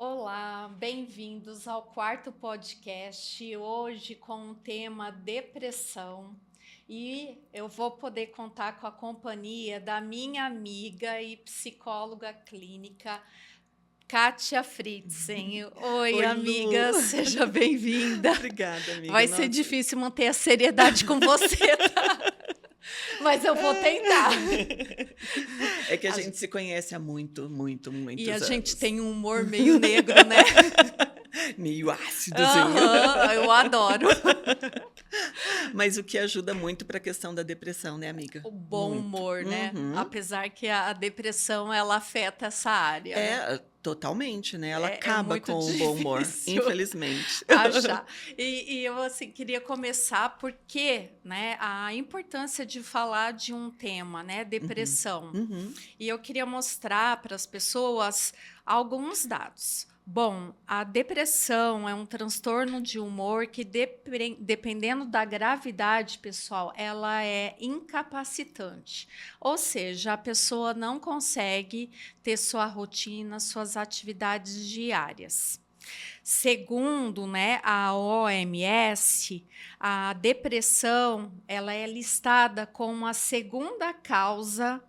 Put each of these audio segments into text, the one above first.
Olá, bem-vindos ao quarto podcast, hoje com o tema depressão. E eu vou poder contar com a companhia da minha amiga e psicóloga clínica, Kátia Fritzen. Oi, Oi, amiga, Lu. seja bem-vinda. Obrigada, amiga. Vai ser Nossa. difícil manter a seriedade com você, tá? Mas eu vou tentar. É que a gente se conhece há muitos E a anos. gente tem um humor meio negro, né? Meio ácidozinho. Eu adoro. Mas o que ajuda muito para a questão da depressão, né, amiga? O bom Muito. humor, né? Uhum. Apesar que a depressão, ela afeta essa área, né? Totalmente, né? Ela É acaba muito com o bom humor, difícil infelizmente. achar. E eu, assim, queria começar porque, né, a importância de falar de um tema, né? Depressão. Uhum. E eu queria mostrar para as pessoas alguns dados. Bom, a depressão é um transtorno de humor que, dependendo da gravidade, pessoal, ela é incapacitante. Ou seja, a pessoa não consegue ter sua rotina, suas atividades diárias. Segundo, né, a OMS, a depressão ela é listada como a segunda causa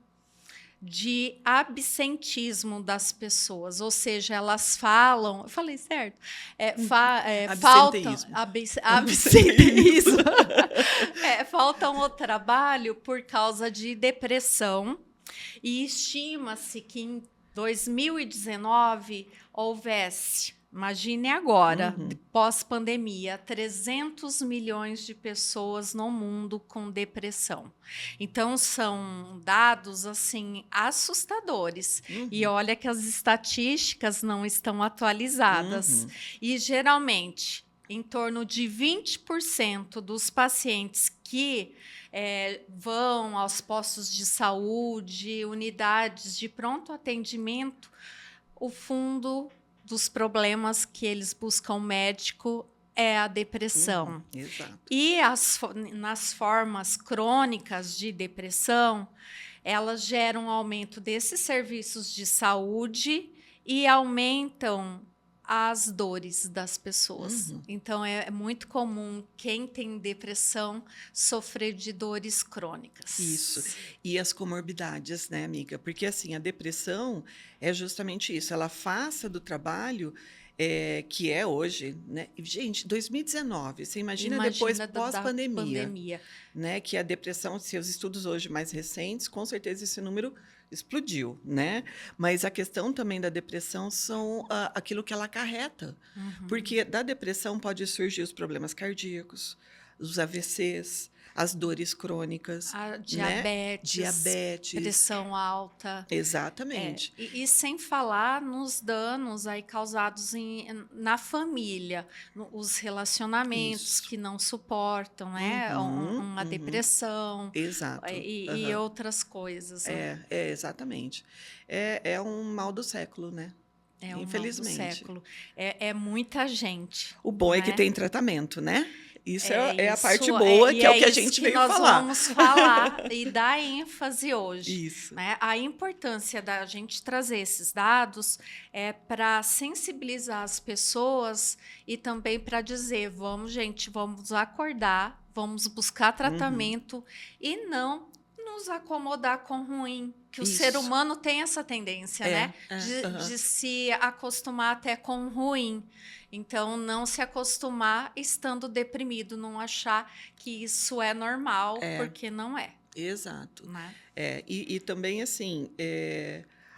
de absentismo das pessoas, ou seja, elas falam, eu falei certo? Faltam Absenteísmo. absenteísmo, faltam o trabalho por causa de depressão e estima-se que em 2019 houvesse, imagine agora, pós-pandemia, 300 milhões de pessoas no mundo com depressão. Então, são dados, assim, assustadores. E olha que as estatísticas não estão atualizadas. E, geralmente, em torno de 20% dos pacientes que vão aos postos de saúde, unidades de pronto atendimento, o fundo dos problemas que eles buscam médico é a depressão. Exato. E nas formas crônicas de depressão, elas geram um aumento desses serviços de saúde e aumentam as dores das pessoas. Então, é muito comum quem tem depressão sofrer de dores crônicas. Isso. E as comorbidades, né, amiga? Porque, assim, a depressão é justamente isso. Ela afasta do trabalho, que é hoje, né? E, gente, 2019, você imagina depois da pós-pandemia, né? Que a depressão, seus estudos hoje mais recentes, com certeza esse número explodiu, né? Mas a questão também da depressão são aquilo que ela acarreta. Porque da depressão pode surgir os problemas cardíacos, os AVCs, as dores crônicas, a né? diabetes, pressão alta. Exatamente. E sem falar nos danos aí causados na família, os relacionamentos que não suportam, né? Uma depressão. Exato. E outras coisas. Né? Exatamente. É um mal do século, né? É um infelizmente. mal do século. É muita gente. O bom né? é que tem tratamento, né? Isso é a parte boa, que é o que a gente veio falar. Nós vamos falar e dar ênfase hoje. Isso. Né? A importância da gente trazer esses dados é para sensibilizar as pessoas e também para dizer, vamos acordar, vamos buscar tratamento e não nos acomodar com o ruim, que o ser humano tem essa tendência, né? De se acostumar até com o ruim. Então, não se acostumar estando deprimido, não achar que isso é normal, porque não é. Exato. Né? E também, assim,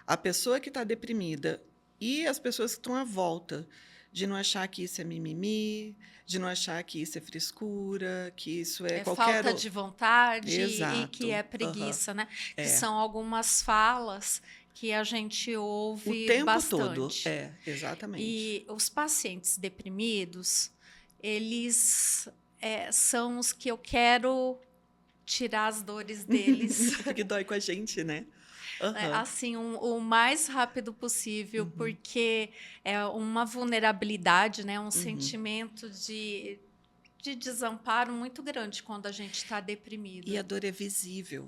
a pessoa que está deprimida e as pessoas que estão à volta, de não achar que isso é mimimi, de não achar que isso é frescura, que isso é qualquer... falta de vontade. Exato. E que é preguiça, né? Que são algumas falas que a gente ouve o tempo bastante. todo. Exatamente. E os pacientes deprimidos, eles são os que eu quero tirar as dores deles. Porque dói com a gente, né? Assim, o mais rápido possível, porque é uma vulnerabilidade, né? Um sentimento de desamparo muito grande quando a gente está deprimido. E a dor é visível.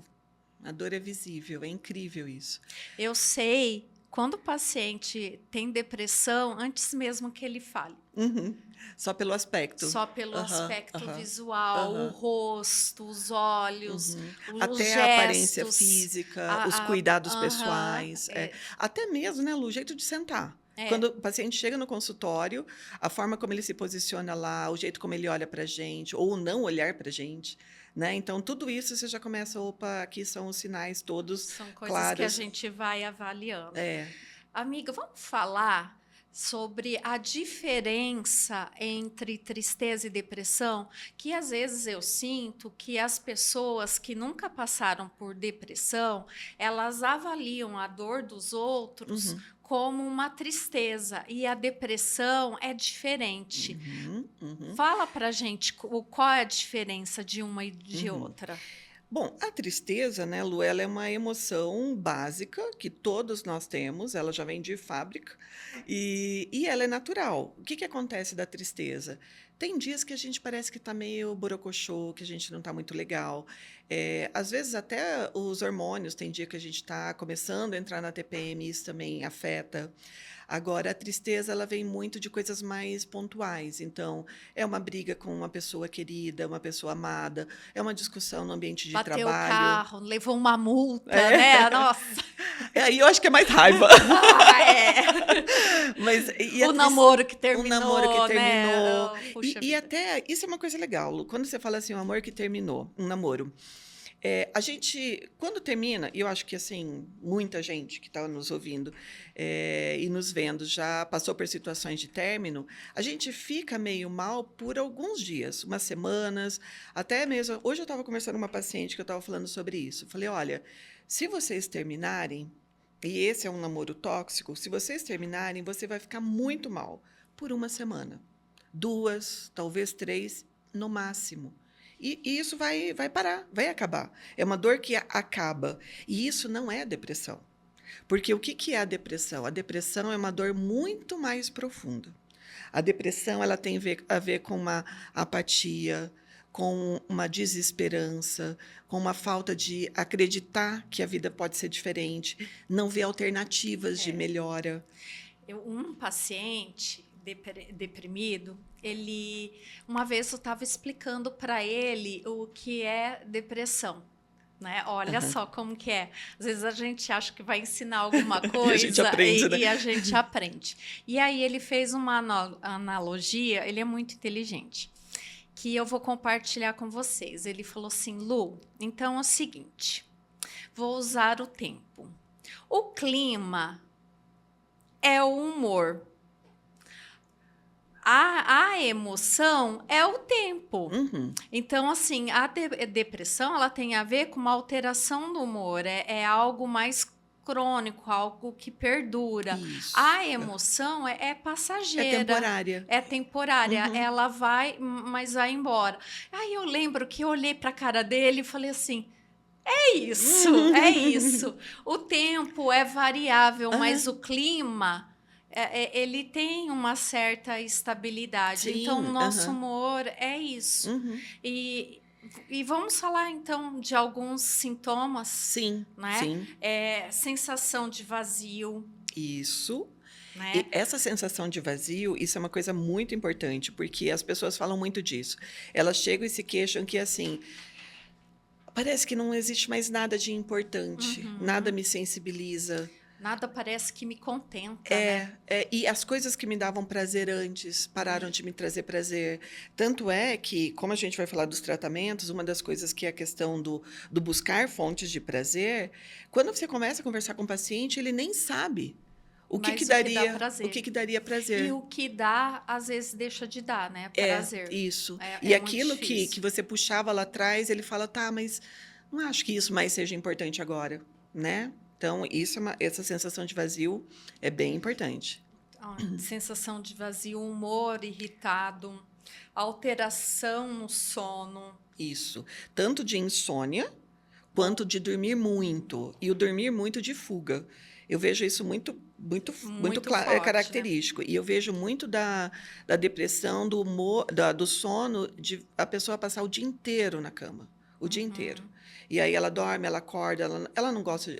A dor é visível, é incrível isso. Eu sei quando o paciente tem depressão, antes mesmo que ele fale. Uhum. Só pelo aspecto. Só pelo Aham, aspecto aham, visual, o aham. rosto, os olhos, Uhum. os Até a aparência gestos, física, os cuidados pessoais, é, até mesmo, né, Lu, o jeito de sentar. é. Quando o paciente chega no consultório, a forma como ele se posiciona lá, o jeito como ele olha para a gente, ou não olhar para a gente, né? Então, tudo isso você já começa, opa, aqui são os sinais todos São coisas que a claros. gente vai avaliando. É. Amiga, vamos falar sobre a diferença entre tristeza e depressão, que às vezes eu sinto que as pessoas que nunca passaram por depressão, elas avaliam a dor dos outros Uhum, como uma tristeza e a depressão é diferente. uhum, uhum, Fala pra gente qual é a diferença de uma e de uhum. outra. Bom, a tristeza, né, Lu, ela é uma emoção básica que todos nós temos, ela já vem de fábrica e ela é natural. O que acontece da tristeza? Tem dias que a gente parece que está meio borocochô, que a gente não está muito legal. Às vezes até os hormônios, tem dia que a gente está começando a entrar na TPM, isso também afeta. Agora, a tristeza, ela vem muito de coisas mais pontuais. Então, é uma briga com uma pessoa querida, uma pessoa amada, é uma discussão no ambiente de Bateu o trabalho. carro, levou uma multa, É. né? Nossa. Aí eu acho que é mais raiva. Ah, é. Mas, O namoro que um namoro que terminou, né? terminou. Oh, puxa E vida. até, isso é uma coisa legal, Lu. Quando você fala assim, um amor que terminou, um namoro. A gente, quando termina, e eu acho que assim, muita gente que está nos ouvindo e nos vendo já passou por situações de término, a gente fica meio mal por alguns dias, umas semanas, até mesmo. Hoje eu estava conversando com uma paciente que eu estava falando sobre isso. Falei, olha, se vocês terminarem, e esse é um namoro tóxico, se vocês terminarem, você vai ficar muito mal por uma semana, 2, talvez 3, no máximo. E isso vai parar, vai acabar. É uma dor que acaba. E isso não é depressão. Porque o que é a depressão? A depressão é uma dor muito mais profunda. A depressão ela tem a ver com uma apatia, com uma desesperança, com uma falta de acreditar que a vida pode ser diferente, não ver alternativas de melhora. Um paciente deprimido, uma vez eu estava explicando para ele o que é depressão. Né? Olha Aham. só como que é. Às vezes a gente acha que vai ensinar alguma E a gente coisa aprende, né? e a gente aprende. E aí ele fez uma analogia, ele é muito inteligente, que eu vou compartilhar com vocês. Ele falou assim, Lu, então é o seguinte, vou usar o tempo. O clima é o humor. A emoção é o tempo. Uhum. Então, assim, a depressão ela tem a ver com uma alteração do humor. É algo mais crônico, algo que perdura. Isso. A emoção é passageira. É temporária. É temporária. Uhum. Ela vai, mas vai embora. Aí eu lembro que eu olhei para a cara dele e falei assim, é isso, é isso. O tempo é variável, mas o clima ele tem uma certa estabilidade. Sim, Então, o nosso aham. humor é isso. Uhum. E vamos falar, então, de alguns sintomas, Sim, né? sim. Sensação de vazio, Isso. né? E essa sensação de vazio, isso é uma coisa muito importante, porque as pessoas falam muito disso. Elas chegam e se queixam que, assim, parece que não existe mais nada de importante, nada me sensibiliza. Nada parece que me contenta, né? E as coisas que me davam prazer antes pararam de me trazer prazer. Tanto é que, como a gente vai falar dos tratamentos, uma das coisas que é a questão do buscar fontes de prazer, quando você começa a conversar com o paciente, ele nem sabe o que Mas daria, dá prazer. o que daria prazer. E o que dá, às vezes, deixa de dar, né? Prazer. Isso. É E muito aquilo que difícil. você puxava lá atrás, ele fala, tá, mas não acho que isso mais seja importante agora, né? Então, essa sensação de vazio é bem importante. Sensação de vazio, humor irritado, alteração no sono. Isso. Tanto de insônia, quanto de dormir muito. E o dormir muito de fuga. Eu vejo isso muito Muito forte, característico. Né? E eu vejo muito da depressão, do humor, do sono, de a pessoa passar o dia inteiro na cama. O dia inteiro. E aí ela dorme, ela acorda, ela não gosta,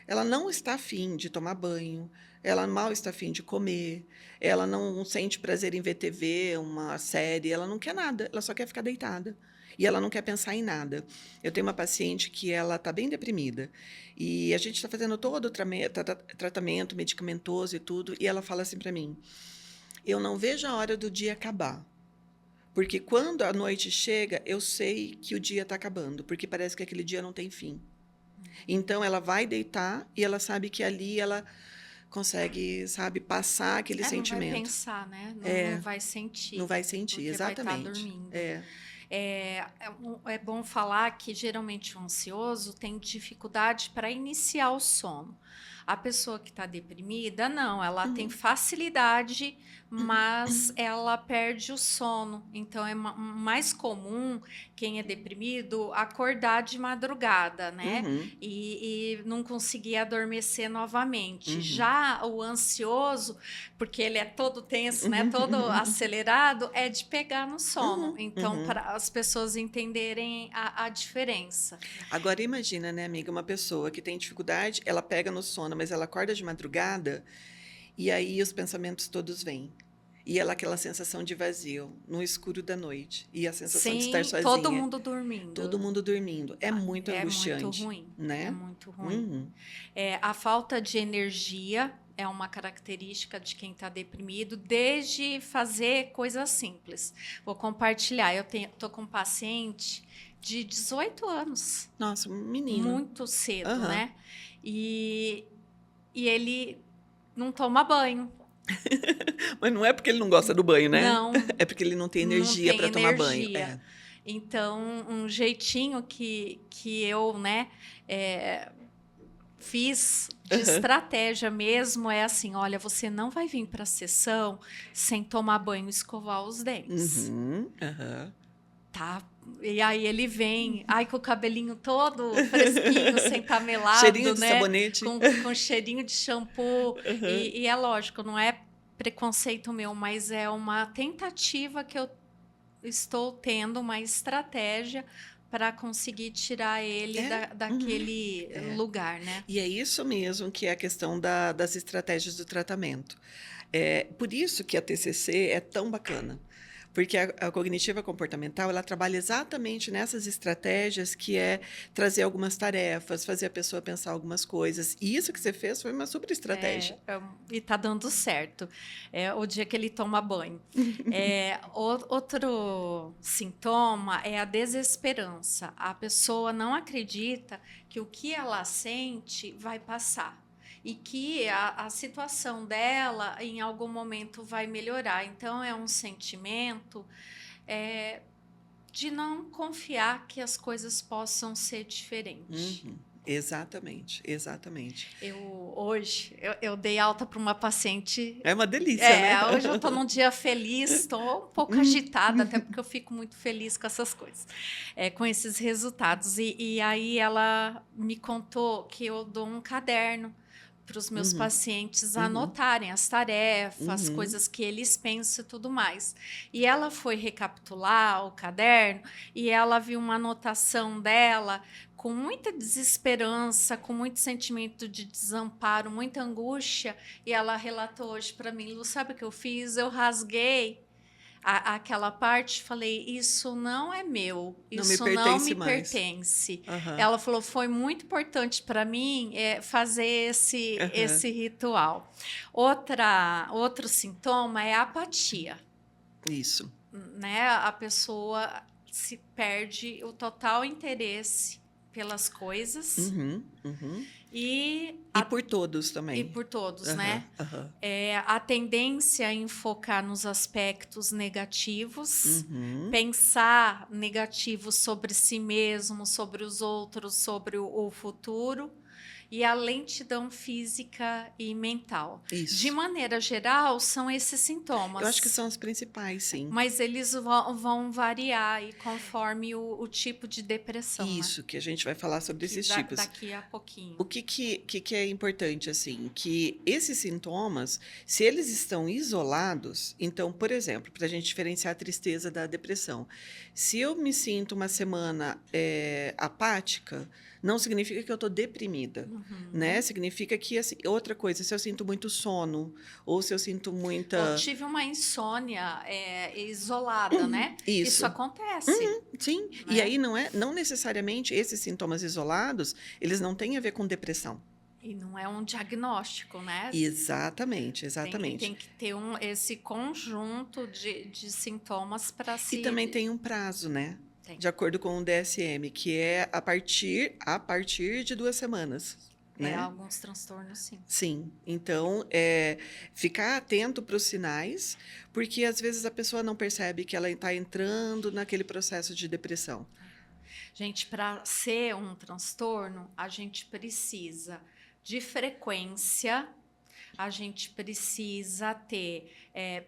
ela não está afim de tomar banho, ela mal está afim de comer, ela não sente prazer em ver TV, uma série, ela não quer nada, ela só quer ficar deitada. E ela não quer pensar em nada. Eu tenho uma paciente que ela está bem deprimida e a gente está fazendo todo o tratamento medicamentoso e tudo, e ela fala assim para mim: eu não vejo a hora do dia acabar. Porque quando a noite chega, eu sei que o dia está acabando, porque parece que aquele dia não tem fim. Então, ela vai deitar e ela sabe que ali ela consegue, sabe, passar aquele Não vai sentimento. pensar, né? Não É, vai não sentir, vai sentir, porque vai estar exatamente. dormindo. É. É bom falar que geralmente o ansioso tem dificuldade para iniciar o sono. A pessoa que está deprimida, não, ela tem Uhum, facilidade, mas uhum, ela perde o sono. Então é mais comum quem é deprimido acordar de madrugada, né? uhum, E não conseguir adormecer novamente. uhum, Já o ansioso, porque ele é todo tenso, né? uhum, Todo uhum, acelerado, é de pegar no sono. uhum, Então, uhum. para as pessoas entenderem a diferença. Agora imagina, né, amiga, uma pessoa que tem dificuldade, ela pega no sono, mas ela acorda de madrugada e aí os pensamentos todos vêm. E ela aquela sensação de vazio, no escuro da noite, e a sensação de estar Sem todo sozinha, mundo dormindo. todo mundo dormindo. É muito É muito angustiante, ruim. É né? muito ruim. Uhum, A falta de energia é uma característica de quem está deprimido, desde fazer coisas simples. Vou compartilhar. Eu estou com um paciente de 18 anos, nossa, um menino. muito cedo, Aham. né? E, e ele não toma banho. Mas não é porque ele não gosta do banho, né? Não, É porque ele não tem não energia tem para tomar banho. energia. É. Então, um jeitinho que eu, né, fiz de Aham. estratégia mesmo é assim: olha, você não vai vir para a sessão sem tomar banho e escovar os dentes, Uhum. Aham. tá? E aí ele vem, ai, com o cabelinho todo fresquinho, sem estar Cheirinho melado, de né? sabonete. Com cheirinho de shampoo. Aham. E é lógico, não é preconceito meu, mas é uma tentativa que eu estou tendo, uma estratégia para conseguir tirar ele É. Uhum. daquele É. lugar, né? E é isso mesmo que é a questão das estratégias do tratamento. É por isso que a TCC é tão bacana, porque a cognitiva comportamental ela trabalha exatamente nessas estratégias que é trazer algumas tarefas, fazer a pessoa pensar algumas coisas. E isso que você fez foi uma super estratégia. E tá dando certo. É o dia que ele toma banho. Outro sintoma é a desesperança. A pessoa não acredita que o que ela sente vai passar e que a situação dela em algum momento vai melhorar. Então, é um sentimento é, de não confiar que as coisas possam ser diferentes. Uhum. Exatamente, exatamente. Eu dei alta para uma paciente. É uma delícia, né? Hoje eu estou num dia feliz, estou um pouco agitada, até porque eu fico muito feliz com essas coisas, com esses resultados. E aí ela me contou que eu dou um caderno para os meus Uhum, pacientes uhum, anotarem as tarefas, uhum. coisas que eles pensam e tudo mais. E ela foi recapitular o caderno e ela viu uma anotação dela com muita desesperança, com muito sentimento de desamparo, muita angústia, e ela relatou hoje para mim: Lu, sabe o que eu fiz? Eu rasguei aquela parte, falei: isso não é meu, Não me isso não pertence me mais. pertence. Aham, Ela falou: foi muito importante para mim fazer aham. esse ritual. Outro sintoma é a apatia, Isso. né? A pessoa se perde o total interesse pelas coisas Uhum, uhum. e, E por todos e também. por todos, Aham, né? aham. A tendência em focar nos aspectos negativos, Uhum. pensar negativo sobre si mesmo, sobre os outros, sobre o futuro, e a lentidão física e mental. De Isso. maneira geral, são esses Eu acho que sintomas, são as principais, sim. mas eles vão variar e conforme o tipo de depressão, né? Isso, que a gente vai falar sobre Que esses tipos. daqui a O pouquinho. que é importante, assim, que esses sintomas, se eles estão isolados, então, por exemplo, para a gente diferenciar a tristeza da depressão, se eu me sinto uma semana apática, não significa que eu estou deprimida, né? Uhum. Significa que, assim, outra coisa, se eu sinto muito sono, ou se eu sinto Eu muita... tive uma insônia isolada, né? Isso Isso, acontece, sim. E né? aí não necessariamente esses sintomas isolados, eles não têm a ver com depressão. E não é um diagnóstico, né? Exatamente, Tem exatamente. que ter esse conjunto de sintomas para E também se... tem um prazo, né? Tem. De acordo com o DSM, que é a partir de 2 semanas, né? Alguns transtornos, sim. Sim. Então, ficar atento para os sinais, porque às vezes a pessoa não percebe que ela está entrando naquele processo de depressão. Gente, para ser um transtorno, a gente precisa de frequência, a gente precisa ter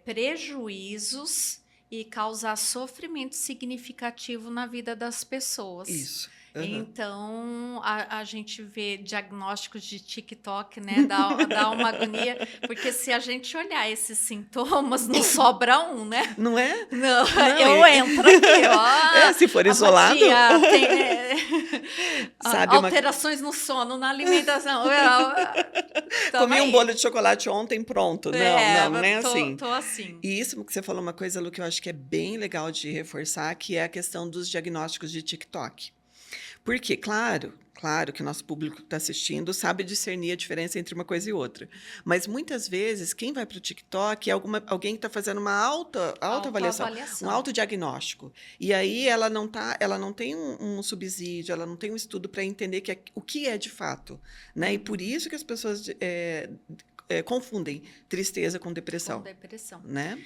prejuízos e causar sofrimento significativo na vida das pessoas. Isso. Aham. Então, a gente vê diagnósticos de TikTok, né? Dá uma agonia, porque se a gente olhar esses sintomas, não sobra um, né? Não é? Não, Não, eu entro aqui, ó. se for A isolado, Matia tem sabe, alterações no sono, na alimentação. Tamo comi um aí. bolo de chocolate ontem, pronto. Não é assim. Tô assim. E isso que você falou uma coisa, Lu, que eu acho que é bem legal de reforçar, que é a questão dos diagnósticos de TikTok. Porque, claro que o nosso público que está assistindo sabe discernir a diferença entre uma coisa e outra. Mas muitas vezes, quem vai para o TikTok é alguém que está fazendo uma autoavaliação, um Autoavaliação. autodiagnóstico. E aí ela não tem um subsídio, ela não tem um estudo para entender o que é de fato. Né? E por isso que as pessoas confundem tristeza com depressão. Com depressão. Né?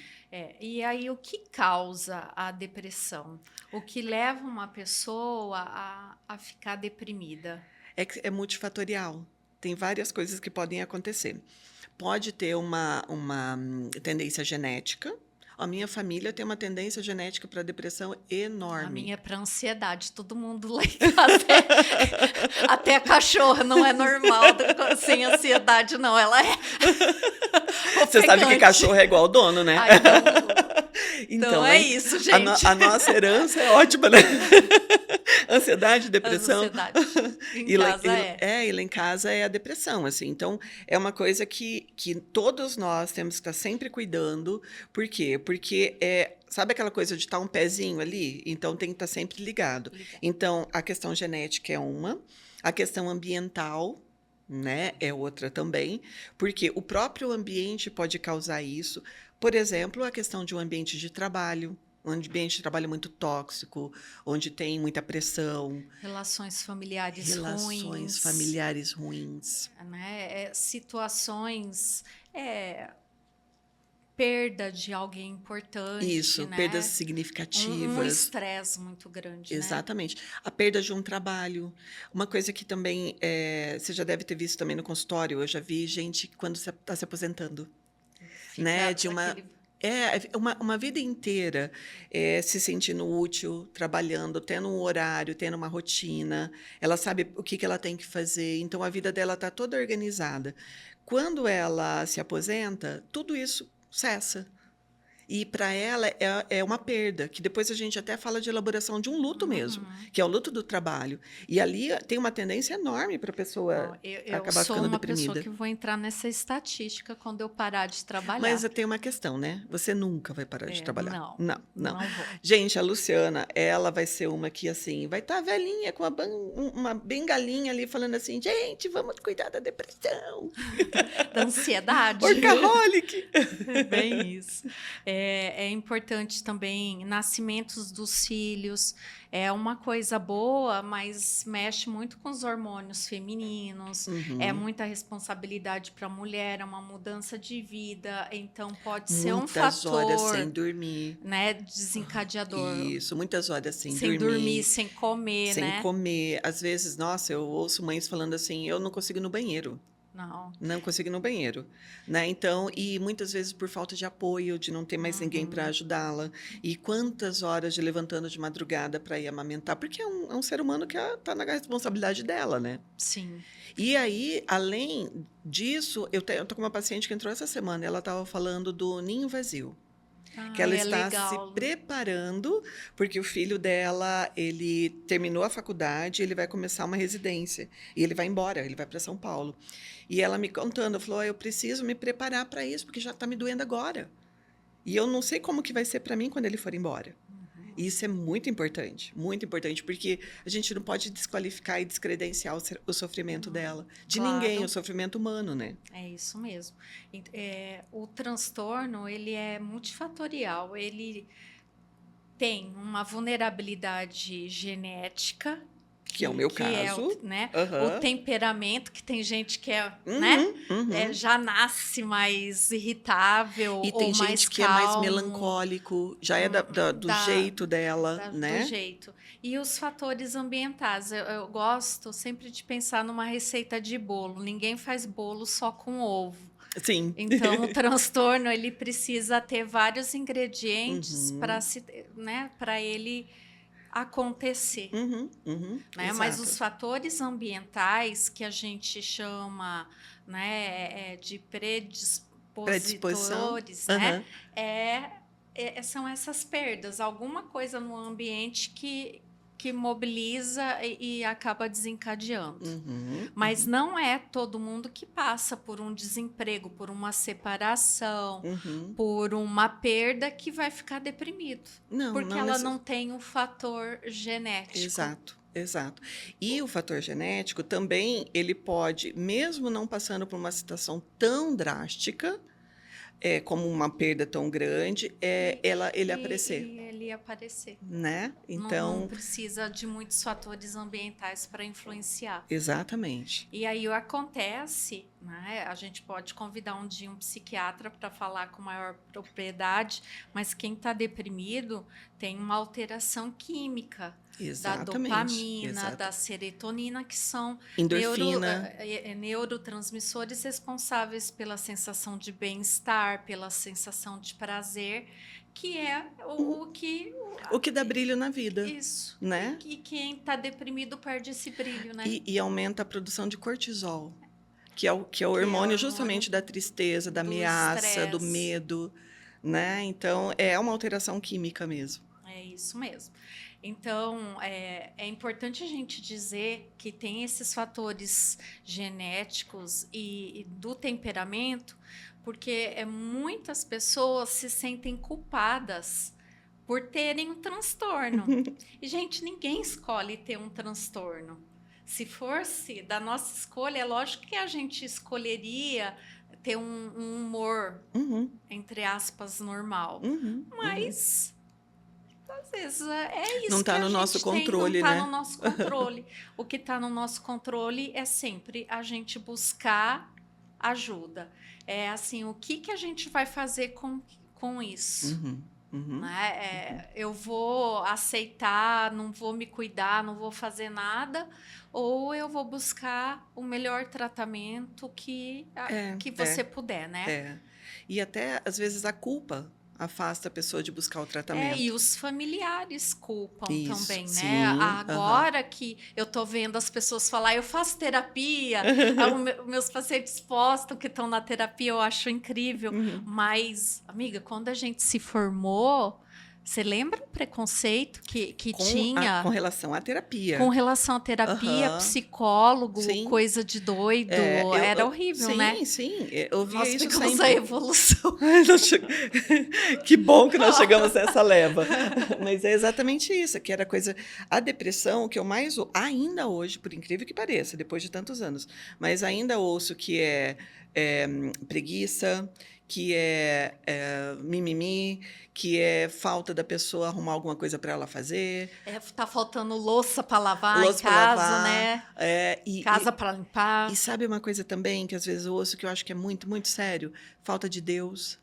E aí, o que causa a depressão? O que leva uma pessoa a ficar deprimida? É multifatorial. Tem várias coisas que podem acontecer. Pode ter uma tendência genética. A minha família tem uma tendência genética para depressão enorme. A minha é para ansiedade. Todo mundo lá em casa, até a cachorra não é normal sem ansiedade, não. Ela é Você sabe que cachorro é igual ao dono, né? Ai, então é isso, gente. A nossa herança é ótima, né? Ansiedade, depressão. Ansiedade. E lá em casa é a depressão, assim. Então, é uma coisa que todos nós temos que estar sempre cuidando. Por quê? Porque sabe aquela coisa de estar um pezinho ali? Então, tem que estar sempre ligado. Então, a questão genética é uma. A questão ambiental, né, é outra também. Porque o próprio ambiente pode causar isso. Por exemplo, a questão de um ambiente de trabalho. Um ambiente de trabalho muito tóxico, onde tem muita pressão. Relações familiares ruins. Né? Situações... perda de alguém importante. Isso, né? perdas significativas. Um estresse muito grande. Exatamente. Né? A perda de um trabalho. Uma coisa que também você já deve ter visto também no consultório, eu já vi gente quando está se aposentando. Né? De uma vida inteira se sentindo útil, trabalhando, tendo um horário, tendo uma rotina. Ela sabe o que ela tem que fazer, então a vida dela está toda organizada. Quando ela se aposenta, tudo isso cessa. E para ela é uma perda, que depois a gente até fala de elaboração de um luto mesmo, que é o luto do trabalho. E ali tem uma tendência enorme para a pessoa acabar ficando deprimida. Eu sou uma pessoa que vou entrar nessa estatística quando eu parar de trabalhar. Mas tem uma questão, né? Você nunca vai parar de trabalhar. Não vou. Gente, a Luciana, ela vai ser uma que, assim, vai estar velhinha com uma bengalinha ali falando assim, gente, vamos cuidar da depressão. Da ansiedade. Workaholic. Bem isso. É importante também nascimentos dos filhos. É uma coisa boa, mas mexe muito com os hormônios femininos. É muita responsabilidade para a mulher, é uma mudança de vida. Então, pode ser um fator... Muitas horas sem dormir. Né, desencadeador. Isso, muitas horas sem dormir. Sem comer, sem né? Sem comer. Às vezes, nossa, eu ouço mães falando assim, eu não consigo ir no banheiro. Não consigo ir no banheiro, né? Então, e muitas vezes por falta de apoio, de não ter mais ninguém para ajudá-la. E quantas horas de levantando de madrugada para ir amamentar, porque é um ser humano que está na responsabilidade dela, né? Sim. E aí, além disso, eu tô com uma paciente que entrou essa semana, ela estava falando do ninho vazio. Que ela é está se legal. preparando, porque o filho dela, ele terminou a faculdade, ele vai começar uma residência, e ele vai embora, ele vai para São Paulo. E ela me contando, falou, eu preciso me preparar para isso, porque já está me doendo agora. E eu não sei como que vai ser para mim quando ele for embora. E isso é muito importante, porque a gente não pode desqualificar e descredenciar o sofrimento dela. De ninguém, Claro. o sofrimento humano, né? É isso mesmo. O transtorno, ele é multifatorial. Ele tem uma vulnerabilidade genética, Que é o meu que é caso. né, o Aham. temperamento, que tem gente que é, né, Uhum, uhum. já nasce mais irritável E ou tem mais gente que é mais calmo, melancólico, já é do da, jeito dela, do né? jeito. E os fatores ambientais. Eu gosto sempre de pensar numa receita de bolo. Ninguém faz bolo só com ovo. Sim. Então, o transtorno ele precisa ter vários ingredientes Uhum, né, para ele acontecer. uhum, uhum, Né? Mas exato. os fatores ambientais que a gente chama, né, de Predisposição. predispositores, né, Aham, são essas perdas, alguma coisa no ambiente que mobiliza e acaba desencadeando. uhum, Mas não é todo mundo que passa por um desemprego, por uma separação, uhum. por uma perda que vai ficar deprimido, Não, porque não ela não necessariamente. tem um fator genético. Exato, exato. E o fator genético também, ele pode, mesmo não passando por uma situação tão drástica, como uma perda tão grande, ele aparecer, E ele aparecer. né? Não Então, precisa de muitos fatores ambientais para influenciar. exatamente. E aí acontece, né? A gente pode convidar um dia um psiquiatra para falar com maior propriedade, mas quem está deprimido tem uma alteração química da Exatamente, dopamina, exato. da serotonina, que são Endorfina. neurotransmissores responsáveis pela sensação de bem-estar, pela sensação de prazer, que é o que O que dá brilho na vida, isso. né? E quem está deprimido perde esse brilho, né? E aumenta a produção de cortisol, que é o Que é o hormônio hormônio justamente da tristeza, da do ameaça, do estresse. medo, né? Então, é uma alteração química mesmo. É isso mesmo. Então, é importante a gente dizer que tem esses fatores genéticos e do temperamento, porque muitas pessoas se sentem culpadas por terem um transtorno. E, gente, ninguém escolhe ter um transtorno. Se fosse da nossa escolha, é lógico que a gente escolheria ter um humor, Uhum, entre aspas, normal. uhum, uhum. Mas às vezes é Não isso que está a no nosso gente tem, não controle, está no né? nosso controle. O que está no nosso controle é sempre a gente buscar ajuda. É assim, o que a gente vai fazer com isso? Uhum, uhum. Né? Eu vou aceitar, não vou me cuidar, não vou fazer nada, ou eu vou buscar o melhor tratamento É, que é, você puder, né? é. E até, às vezes, a culpa afasta a pessoa de buscar o E tratamento. os familiares culpam Isso, também, né? sim, aham. Agora que eu tô vendo as pessoas falar, eu faço terapia, meus pacientes postam que estão na terapia, eu acho incrível. Uhum. Mas, amiga, quando a gente se formou, você lembra o preconceito que Com tinha relação à com terapia. relação à terapia, Aham, psicólogo, sim. coisa de doido? Era horrível, né? Sim, sim, eu via Nós isso pegamos a sempre. evolução. Ai, que bom que nós chegamos nessa leva. Mas é exatamente isso, que era coisa. A depressão, que eu mais ainda hoje, por incrível que pareça, depois de tantos anos, mas ainda ouço que é preguiça, que é mimimi, que é falta da pessoa arrumar alguma coisa para ela fazer, Tá faltando louça para lavar em louça para casa, lavar. né? é, Casa e, para e limpar. sabe uma coisa também que às vezes eu ouço que eu acho que é muito, muito sério? Falta de Deus.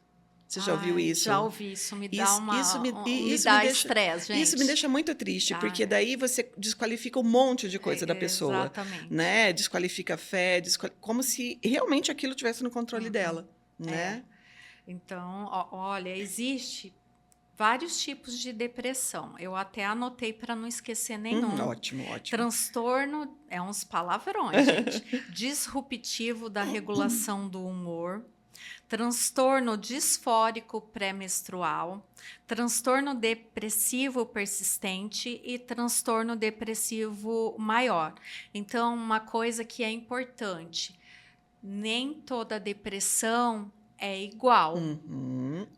Você já ouviu Ai, já isso? ouvi isso, me dá Isso, isso me, me isso me dá deixa, estresse, isso me gente. deixa muito triste, porque Ai, daí você desqualifica um monte de coisa da pessoa, exatamente. né? Desqualifica a fé, como se realmente aquilo tivesse no controle Uhum, dela, é. né? Então, olha, existe vários tipos de depressão. Eu até anotei para não esquecer nenhum. Ótimo, ótimo. Transtorno é uns palavrões, gente. Disruptivo da regulação do humor. transtorno disfórico pré-menstrual, transtorno depressivo persistente e transtorno depressivo maior. Então, uma coisa que é importante, nem toda depressão é igual.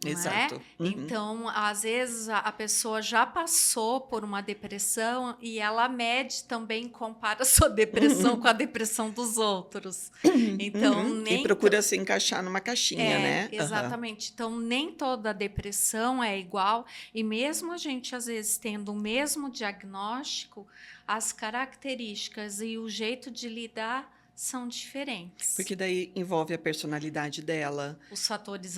Exato. Então, às vezes, a pessoa já passou por uma depressão e ela mede também, compara a sua depressão com a depressão dos outros. Então, E procura se encaixar numa caixinha, né? Exatamente. Então, nem toda depressão é igual. E mesmo a gente, às vezes, tendo o mesmo diagnóstico, as características e o jeito de lidar são diferentes. Porque daí envolve a personalidade dela, os fatores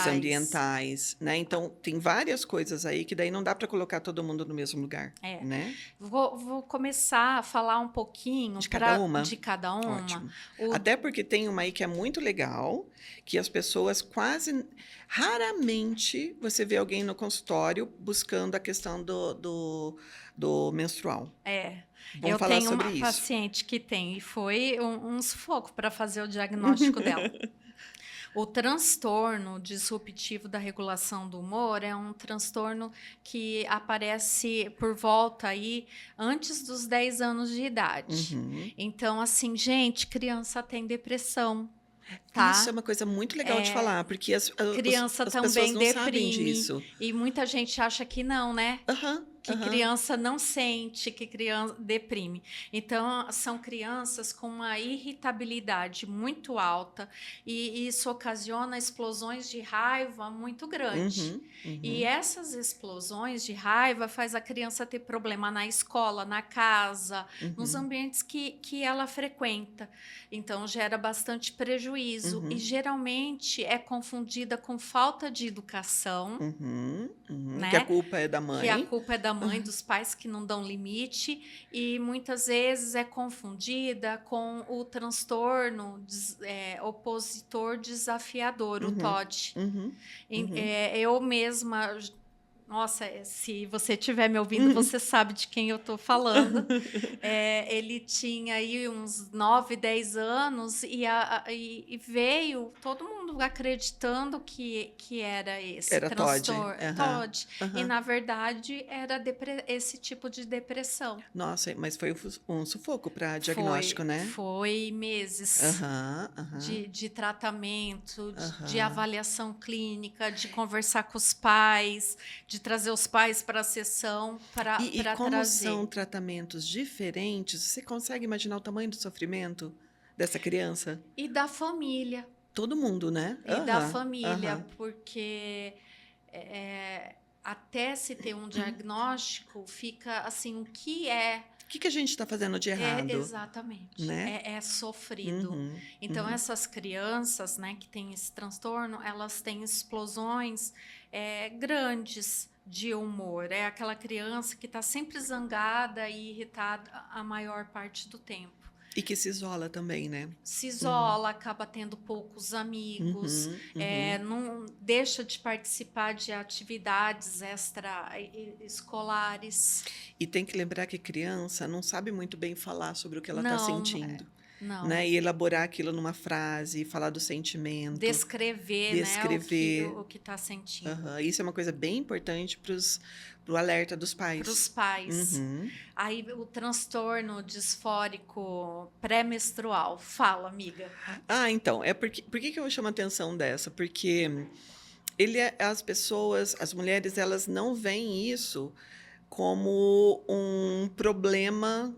ambientais, né? Então, tem várias coisas aí que daí não dá para colocar todo mundo no mesmo lugar, né? Vou começar a falar um pouquinho de cada uma. Ótimo. Até porque tem uma aí que é muito legal, que as pessoas raramente você vê alguém no consultório buscando a questão do menstrual. Vamos falar tenho sobre uma isso. paciente que tem, e foi um sufoco para fazer o diagnóstico dela. O transtorno disruptivo da regulação do humor é um transtorno que aparece por volta aí antes dos 10 anos de idade. Então, assim, gente, criança tem depressão. Tá? Isso é uma coisa muito legal de falar, porque as criança também pessoas não deprime, sabem disso. E muita gente acha que não, né? Que criança não sente, que criança deprime. Então, são crianças com uma irritabilidade muito alta e isso ocasiona explosões de raiva muito grandes. E essas explosões de raiva faz a criança ter problema na escola, na casa, nos ambientes que ela frequenta. Então, gera bastante prejuízo e geralmente é confundida com falta de educação. Né? Que a culpa é da mãe. Que a culpa é da mãe, dos pais que não dão limite, e muitas vezes é confundida com o transtorno opositor desafiador, o TOD. Eu mesma... Nossa, se você estiver me ouvindo, você sabe de quem eu estou falando. Ele tinha aí uns 9, 10 anos e veio todo mundo acreditando que era esse transtorno. TOD. E, na verdade, era esse tipo de depressão. Nossa, mas foi um sufoco para diagnóstico, né? Foi meses de tratamento, de avaliação clínica, de conversar com os pais, de trazer os pais para a sessão para trazer. E como são tratamentos diferentes, você consegue imaginar o tamanho do sofrimento dessa criança? E da família. Todo mundo, né? E da família, porque até se ter um diagnóstico, fica assim, o que é... O que a gente está fazendo de errado? Exatamente. Né? É sofrido. Então, essas crianças, né, que têm esse transtorno, elas têm explosões grandes de humor. É aquela criança que está sempre zangada e irritada a maior parte do tempo. E que se isola também, né? Se isola, acaba tendo poucos amigos, não deixa de participar de atividades extraescolares. E tem que lembrar que criança não sabe muito bem falar sobre o que ela está sentindo. Não. Né? E elaborar aquilo numa frase, falar do sentimento. Descrever. Né, o que está sentindo. Isso é uma coisa bem importante para o alerta dos pais. Para os pais. Aí o transtorno disfórico pré-menstrual. Fala, amiga. Então, por que eu chamo a atenção dessa? Porque as pessoas, as mulheres, elas não veem isso como um problema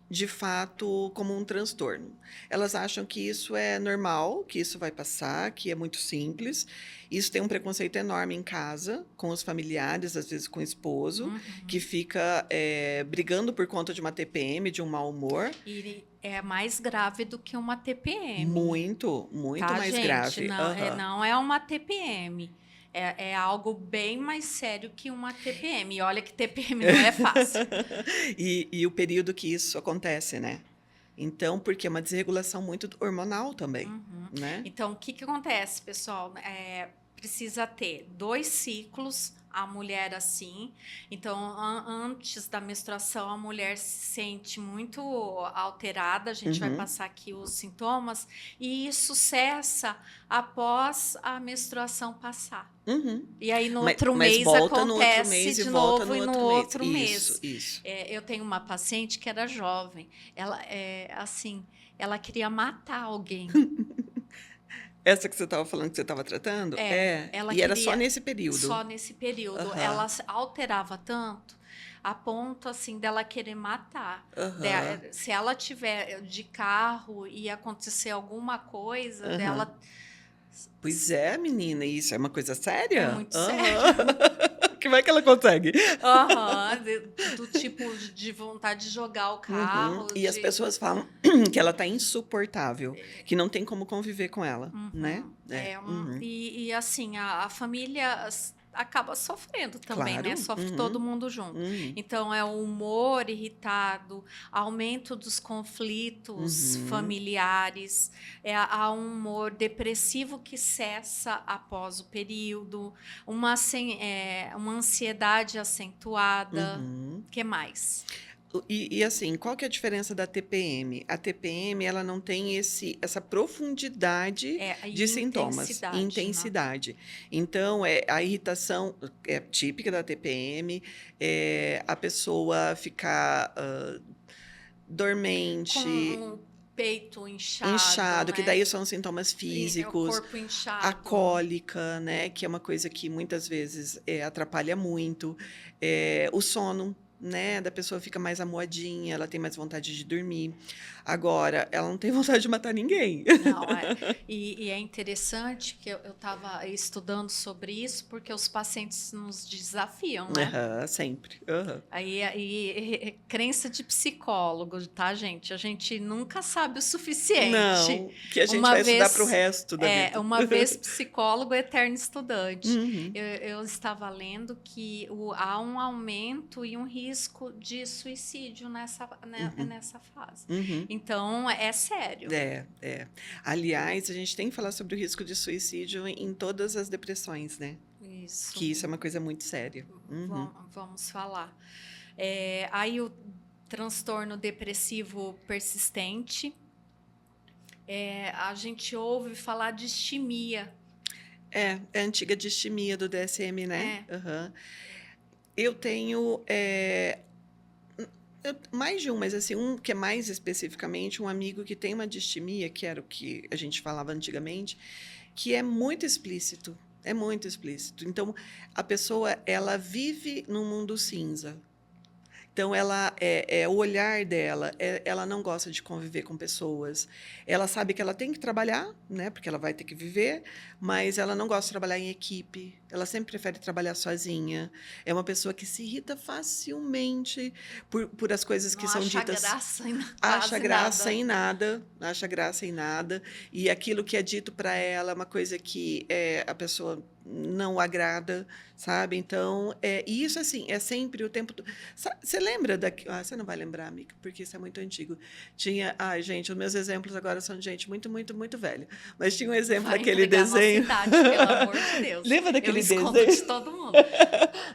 de fato como um transtorno. Elas acham que isso é normal, que isso vai passar, que é muito simples. Isso tem um preconceito enorme em casa, com os familiares, às vezes com o esposo, que fica brigando por conta de uma TPM, de um mau humor. E é mais grave do que uma TPM. Muito mais gente? grave. Não é uma TPM. É algo bem mais sério que uma TPM. E olha que TPM não é fácil. E o período que isso acontece, né? Então, porque é uma desregulação muito hormonal também, né? Então, o que acontece, pessoal? Precisa ter 2 ciclos a mulher assim. Então, antes da menstruação, a mulher se sente muito alterada. A gente vai Uhum. passar aqui os sintomas. E isso cessa após a menstruação passar. Uhum. E aí, no Mas, outro mas mês, volta no outro acontece mês e de volta novo no e no outro mês. outro Isso, mês. isso. Eu tenho uma paciente que era jovem. Ela, assim, ela queria matar alguém. Essa que você estava falando que você estava tratando? É. Ela E era só queria nesse período. só nesse período. Aham, Ela se alterava tanto a ponto assim dela querer matar. aham, Se ela tiver de carro e acontecer alguma coisa aham. dela, Pois é, menina, isso é uma coisa é séria? muito sério. Aham. Como é que ela consegue? Aham, do tipo de vontade de jogar o Uhum. carro, E as de. pessoas falam que ela tá insuportável, que não tem como conviver com ela, né? Uhum. É. Uhum. E assim, a família acaba sofrendo também, né? Claro. Sofre todo Uhum. mundo junto. Uhum. Então, é o humor irritado, aumento dos conflitos Uhum. familiares, há um humor depressivo que cessa após o período, uma ansiedade acentuada. Uhum. O que mais? E assim, qual que é a diferença da TPM? A TPM, ela não tem essa profundidade É a de sintomas, intensidade, né? intensidade. Então, a irritação é típica da TPM, a pessoa ficar Com dormente, o peito inchado, inchado, que né? daí são sintomas E o físicos, corpo a inchado. cólica, né, que é uma coisa que muitas vezes atrapalha muito, o sono, né, da pessoa fica mais amuadinha, ela tem mais vontade de dormir. Agora, ela não tem vontade de matar ninguém. Não, e é interessante que eu estava estudando sobre isso, porque os pacientes nos desafiam, né? Aham, sempre. Aham. Aí, crença de psicólogo, tá, gente? A gente nunca sabe o suficiente. Não, que a gente Uma vai estudar para o vez, resto da vida. uma vez psicólogo, eterno estudante. Uhum, Eu estava lendo que há um aumento e um risco de suicídio uhum, nessa fase. uhum. Então, é sério. É. Aliás, a gente tem que falar sobre o risco de suicídio em todas as depressões, né? Isso. Que isso é uma coisa muito séria. Uhum. Vamos falar. Aí o transtorno depressivo persistente, a gente ouve falar de istimia. É a antiga distimia do DSM, né? É, Aham. Eu tenho mais de um, mas assim, um que é mais especificamente um amigo que tem uma distimia, que era o que a gente falava antigamente, que é muito explícito. É muito explícito. Então, a pessoa, ela vive num mundo cinza. Então, o olhar dela, ela não gosta de conviver com pessoas. Ela sabe que ela tem que trabalhar, né, porque ela vai ter que viver, mas ela não gosta de trabalhar em equipe. Ela sempre prefere trabalhar sozinha. É uma pessoa que se irrita facilmente por as coisas que não são acha ditas, graça em acha quase graça nada. em nada, acha graça em nada, e aquilo que é dito para ela é uma coisa que a pessoa não agrada, sabe? Então, e isso assim, é sempre o tempo. Você lembra você não vai lembrar, amiga, porque isso é muito antigo. Tinha. Ai, gente, os meus exemplos agora são de gente muito, muito, muito velha. Mas tinha um exemplo Vai daquele entregar a nossa desenho. idade, pelo amor de Deus. Lembra Eu daquele escondo desenho? de todo mundo.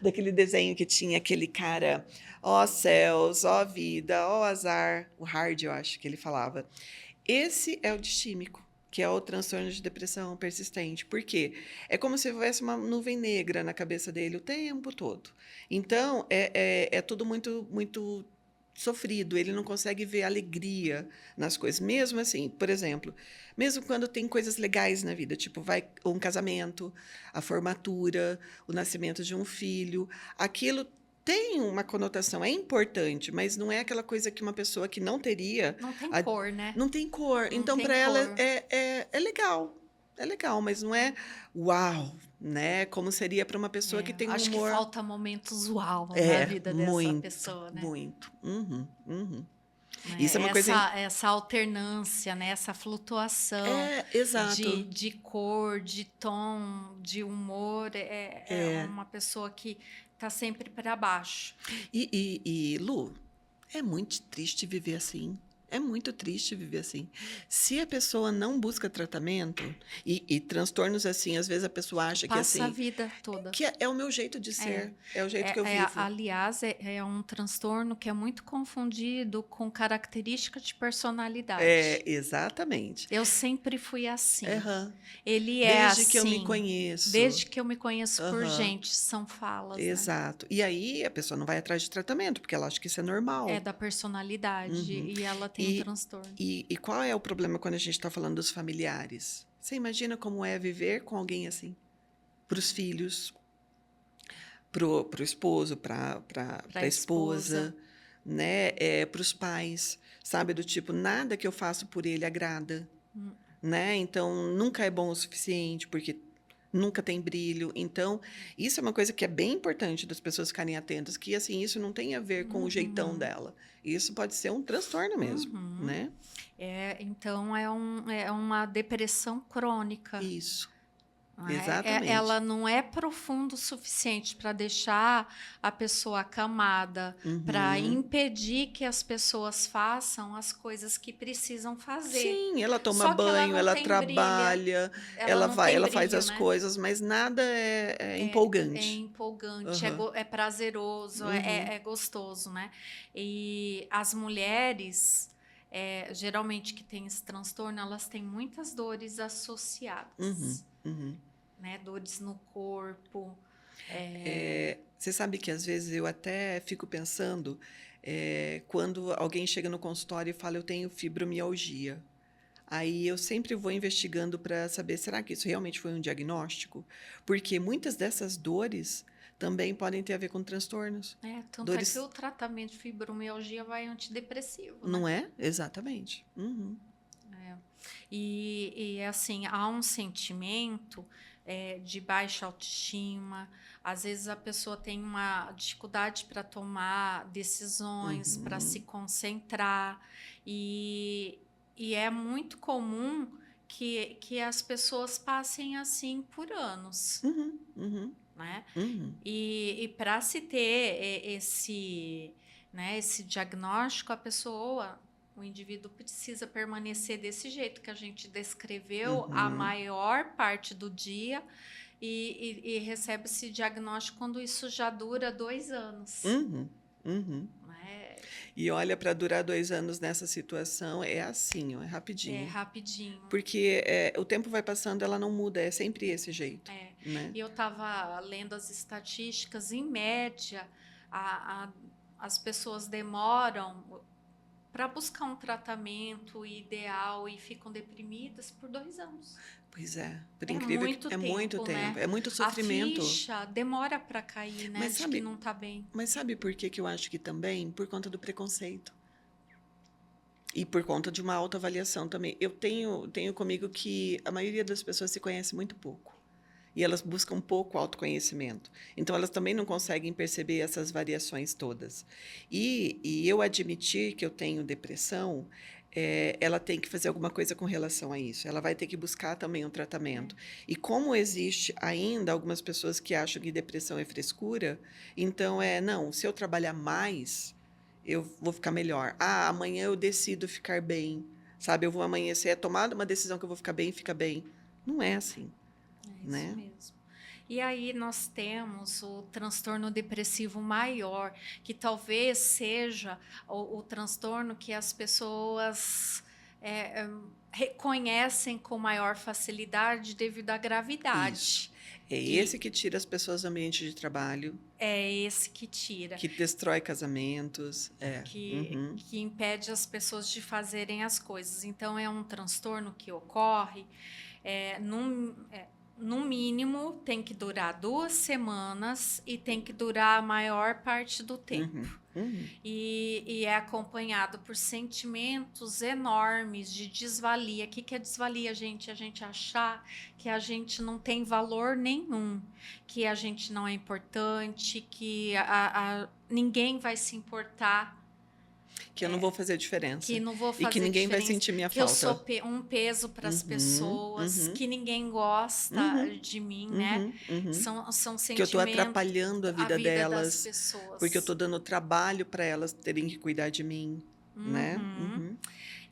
Daquele desenho que tinha aquele cara, ó céus, ó vida, ó azar, o Hard, eu acho que ele falava. Esse é o distímico, que é o transtorno de depressão persistente. Por quê? É como se houvesse uma nuvem negra na cabeça dele o tempo todo. Então, é tudo muito, muito sofrido, ele não consegue ver alegria nas coisas. Mesmo assim, por exemplo, mesmo quando tem coisas legais na vida, tipo vai um casamento, a formatura, o nascimento de um filho, aquilo tem uma conotação, é importante, mas não é aquela coisa que uma pessoa que não teria, Não tem a- cor, né? não tem cor. Não Então, tem para ela cor. é legal. É legal, mas não é uau, né? Como seria para uma pessoa que tem um Acho que humor. falta momentos uau na É, vida dessa muito, pessoa, né? muito. Uhum, uhum. Isso é Né? uma coisa. Essa alternância, né? Essa flutuação Exato. de cor, de tom, de humor, é É. uma pessoa que está sempre para baixo. Lu, é muito triste viver assim. É muito triste viver assim. Se a pessoa não busca tratamento, e transtornos assim, às vezes a pessoa acha que Passa a assim, vida toda. que é o meu jeito de É. ser, é o jeito que eu vivo. Aliás, é um transtorno que é muito confundido com característica de É, personalidade. exatamente. Eu sempre fui assim. Aham. Ele é Desde que eu me assim, conheço. desde que eu me conheço por Aham. gente, são falas, né? Exato. E aí a pessoa não vai atrás de tratamento, porque ela acha que isso é É normal. da personalidade Uhum. e ela tem um E, transtorno. e qual é o problema quando a gente está falando dos familiares? Você imagina como é viver com alguém assim? Para os filhos, pro esposo, para Para a a esposa. esposa, né? Para os pais, sabe? Do tipo, nada que eu faço por ele agrada, Hum, né? Então, nunca é bom o suficiente, porque nunca tem brilho. Então, isso é uma coisa que é bem importante das pessoas ficarem atentas, que assim, isso não tem a ver com o jeitão uhum, dela. Isso pode ser um transtorno mesmo, uhum. né? Então é uma depressão crônica. Isso, Ela exatamente. não é profundo o suficiente para deixar a pessoa acamada, para Uhum. impedir que as pessoas façam as coisas que precisam fazer. Sim, ela toma Só que ela banho, não ela tem brilha, trabalha, ela ela não vai, tem ela faz brilho, as né? coisas, mas nada é É empolgante. empolgante, Aham. é prazeroso, Uhum. é gostoso, né? E as mulheres, geralmente que têm esse transtorno, elas têm muitas dores Uhum. associadas, Uhum. né? Dores no corpo. Você sabe que às vezes eu até fico pensando, quando alguém chega no consultório e fala, eu tenho fibromialgia. Aí eu sempre vou investigando para saber, será que isso realmente foi um diagnóstico? Porque muitas dessas dores também podem ter a ver com transtornos. Tanto é que Dores, o tratamento de fibromialgia vai antidepressivo, né? não é? Exatamente. Uhum. E assim, há um sentimento de baixa autoestima. Às vezes a pessoa tem uma dificuldade para tomar decisões, para se Uhum. concentrar, e, e é muito comum que as pessoas passem assim por anos, Uhum. Uhum. né? Uhum. E para se ter esse, né, esse diagnóstico, a pessoa, o indivíduo precisa permanecer desse jeito que a gente descreveu a Uhum. maior parte do dia e recebe esse diagnóstico quando isso já dura 2 anos. Uhum. Uhum. Né? E olha, para durar 2 anos nessa situação, é assim, ó, é É rapidinho. rapidinho. Porque o tempo vai passando, ela não muda, é sempre esse jeito, É. né? E eu estava lendo as estatísticas, em média, a, a, as pessoas demoram para buscar um tratamento ideal e ficam deprimidas por 2 anos. Pois é, por É incrível que muito é muito tempo, tempo, né? é muito A sofrimento. ficha demora para cair, né? Mas De que sabe, não tá bem. mas sabe por que que eu acho que também? Por conta do preconceito. E por conta de uma autoavaliação também. Eu tenho comigo que a maioria das pessoas se conhece muito pouco. E elas buscam pouco autoconhecimento. Então, elas também não conseguem perceber essas variações todas. E eu admitir que eu tenho depressão, ela tem que fazer alguma coisa com relação a isso. Ela vai ter que buscar também um tratamento. E como existe ainda algumas pessoas que acham que depressão é frescura, então não, se eu trabalhar mais, eu vou ficar melhor. Ah, amanhã eu decido ficar bem. Sabe, eu vou amanhecer, é tomada uma decisão que eu vou ficar bem, fica bem. Não é assim, É isso né? mesmo. E aí nós temos o transtorno depressivo maior, que talvez seja o transtorno que as pessoas reconhecem com maior facilidade devido à Isso. gravidade. É esse E que tira as pessoas do ambiente de trabalho, é esse que tira, que destrói casamentos. Uhum. que impede as pessoas de fazerem as coisas. Então, é um transtorno que ocorre é, num, é, no mínimo, tem que durar 2 semanas e tem que durar a maior parte do Uhum. tempo. Uhum. E é acompanhado por sentimentos enormes de desvalia. O que é desvalia, gente? A gente achar que a gente não tem valor nenhum, que a gente não é importante, que ninguém vai se importar, Que eu não vou fazer que diferença. não vou E que fazer ninguém vai diferença, sentir minha que eu sou falta. um peso para as Uhum. pessoas, Uhum. que ninguém gosta Uhum. de mim, né? Uhum. Uhum. São Que eu estou sentimentos, atrapalhando a a vida vida das delas, porque eu pessoas. estou dando trabalho para elas terem que cuidar de mim. né? Uhum.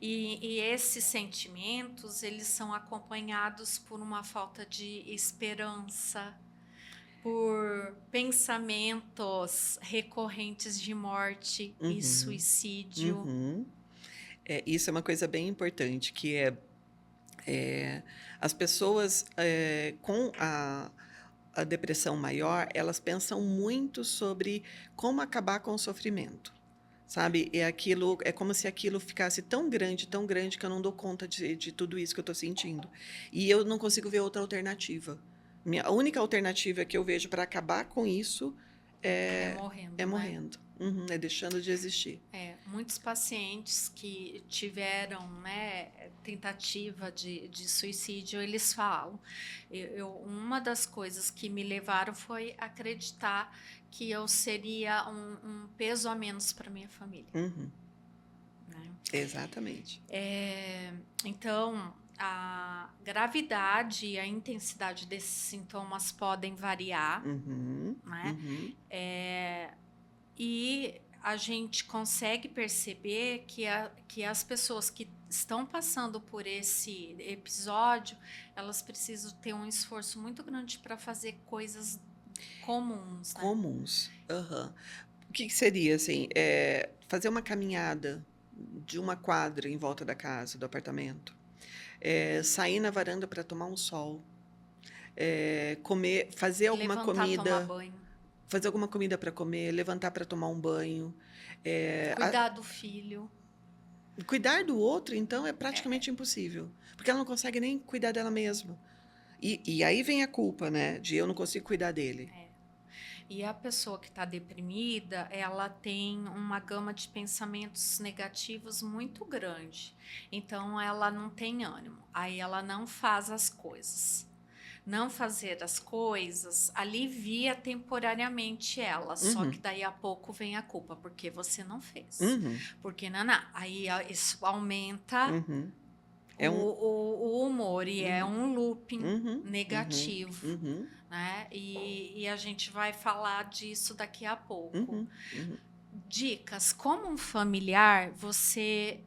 E esses sentimentos, eles são acompanhados por uma falta de esperança, por pensamentos recorrentes de morte e Uhum, suicídio. uhum. Isso é uma coisa bem importante, que é, as pessoas com a depressão maior, elas pensam muito sobre como acabar com o sofrimento. Sabe? É como se aquilo ficasse tão grande que eu não dou conta de tudo isso que eu estou sentindo. E eu não consigo ver outra alternativa. A única alternativa que eu vejo para acabar com isso É é, é morrendo, né? morrendo. Uhum, é deixando de existir. Muitos pacientes que tiveram, né, tentativa de suicídio, eles falam. Uma das coisas que me levaram foi acreditar que eu seria um peso a menos para minha família. Uhum, Né? exatamente. Então, a gravidade e a intensidade desses sintomas podem variar, Uhum, né? uhum, E a gente consegue perceber que as pessoas que estão passando por esse episódio, elas precisam ter um esforço muito grande para fazer coisas comuns, né? comuns. Aham. O que seria, assim, fazer uma caminhada de uma quadra em volta da casa, do apartamento, sair na varanda para tomar um sol, comer, Levantar, tomar banho, fazer alguma comida para comer, levantar para tomar um banho, cuidar do filho. cuidar do outro, então, é praticamente impossível, porque ela não consegue nem cuidar dela mesma. E aí vem a culpa, né, de eu não consigo cuidar dele. E a pessoa que está deprimida, ela tem uma gama de pensamentos negativos muito grande. Então, ela não tem ânimo. Aí, ela não faz as coisas. Não fazer as coisas alivia temporariamente ela, só que Uhum, daí a pouco vem a culpa, porque você não fez. uhum, Porque, naná, aí isso aumenta uhum. o, É um... o humor e é Uhum, um looping uhum, uhum, negativo, uhum, né? E a gente vai falar disso daqui a pouco. uhum, uhum, Dicas: como um familiar, você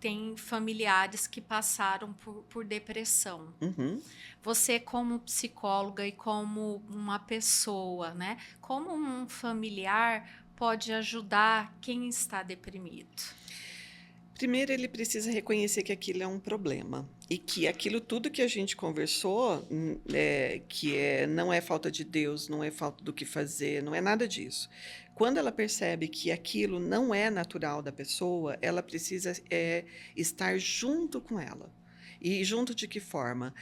tem familiares que passaram por depressão. uhum. Você, como psicóloga e como uma pessoa, né? Como um familiar pode ajudar quem está deprimido? Primeiro, ele precisa reconhecer que aquilo é um problema e que aquilo tudo que a gente conversou, não é falta de Deus, não é falta do que fazer, não é nada disso. Quando ela percebe que aquilo não é natural da pessoa, ela precisa estar junto com ela. E junto de que forma?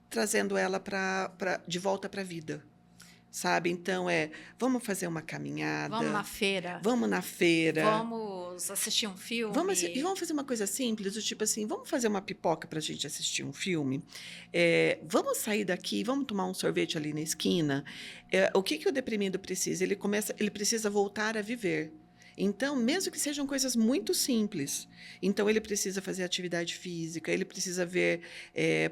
Trazendo ela de volta para a vida. Sabe? Então, vamos fazer uma Vamos na caminhada, feira? vamos na feira. Vamos assistir um E filme? vamos fazer uma coisa simples, do tipo assim, vamos fazer uma pipoca para a gente assistir um filme? Vamos sair daqui, vamos tomar um sorvete ali na esquina? O que o deprimido precisa? Ele precisa voltar a viver. Então, mesmo que sejam coisas muito simples, então ele precisa fazer atividade física, ele precisa ver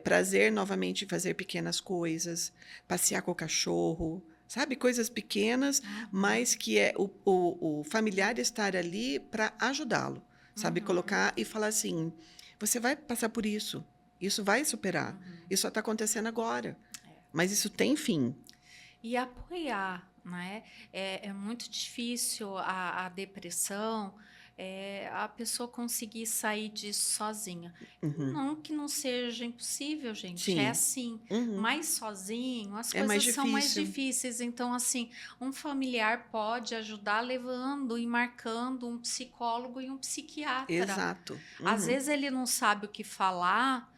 prazer novamente em fazer pequenas coisas, passear com o cachorro, sabe? Coisas pequenas, Uhum, mas que é o familiar estar ali para ajudá-lo. Sabe, uhum, colocar e falar assim: você vai passar por isso, isso vai superar, uhum. isso só está acontecendo agora, É. mas isso tem fim. E apoiar, né? É muito difícil a depressão, a pessoa conseguir sair disso sozinha. Uhum. Não que não seja impossível, gente, é Sim. assim, Uhum. mas sozinho as É mais coisas são mais difícil. difíceis. Então, assim, um familiar pode ajudar levando e marcando um psicólogo e um psiquiatra. Exato. Às Uhum. vezes ele não sabe o que falar,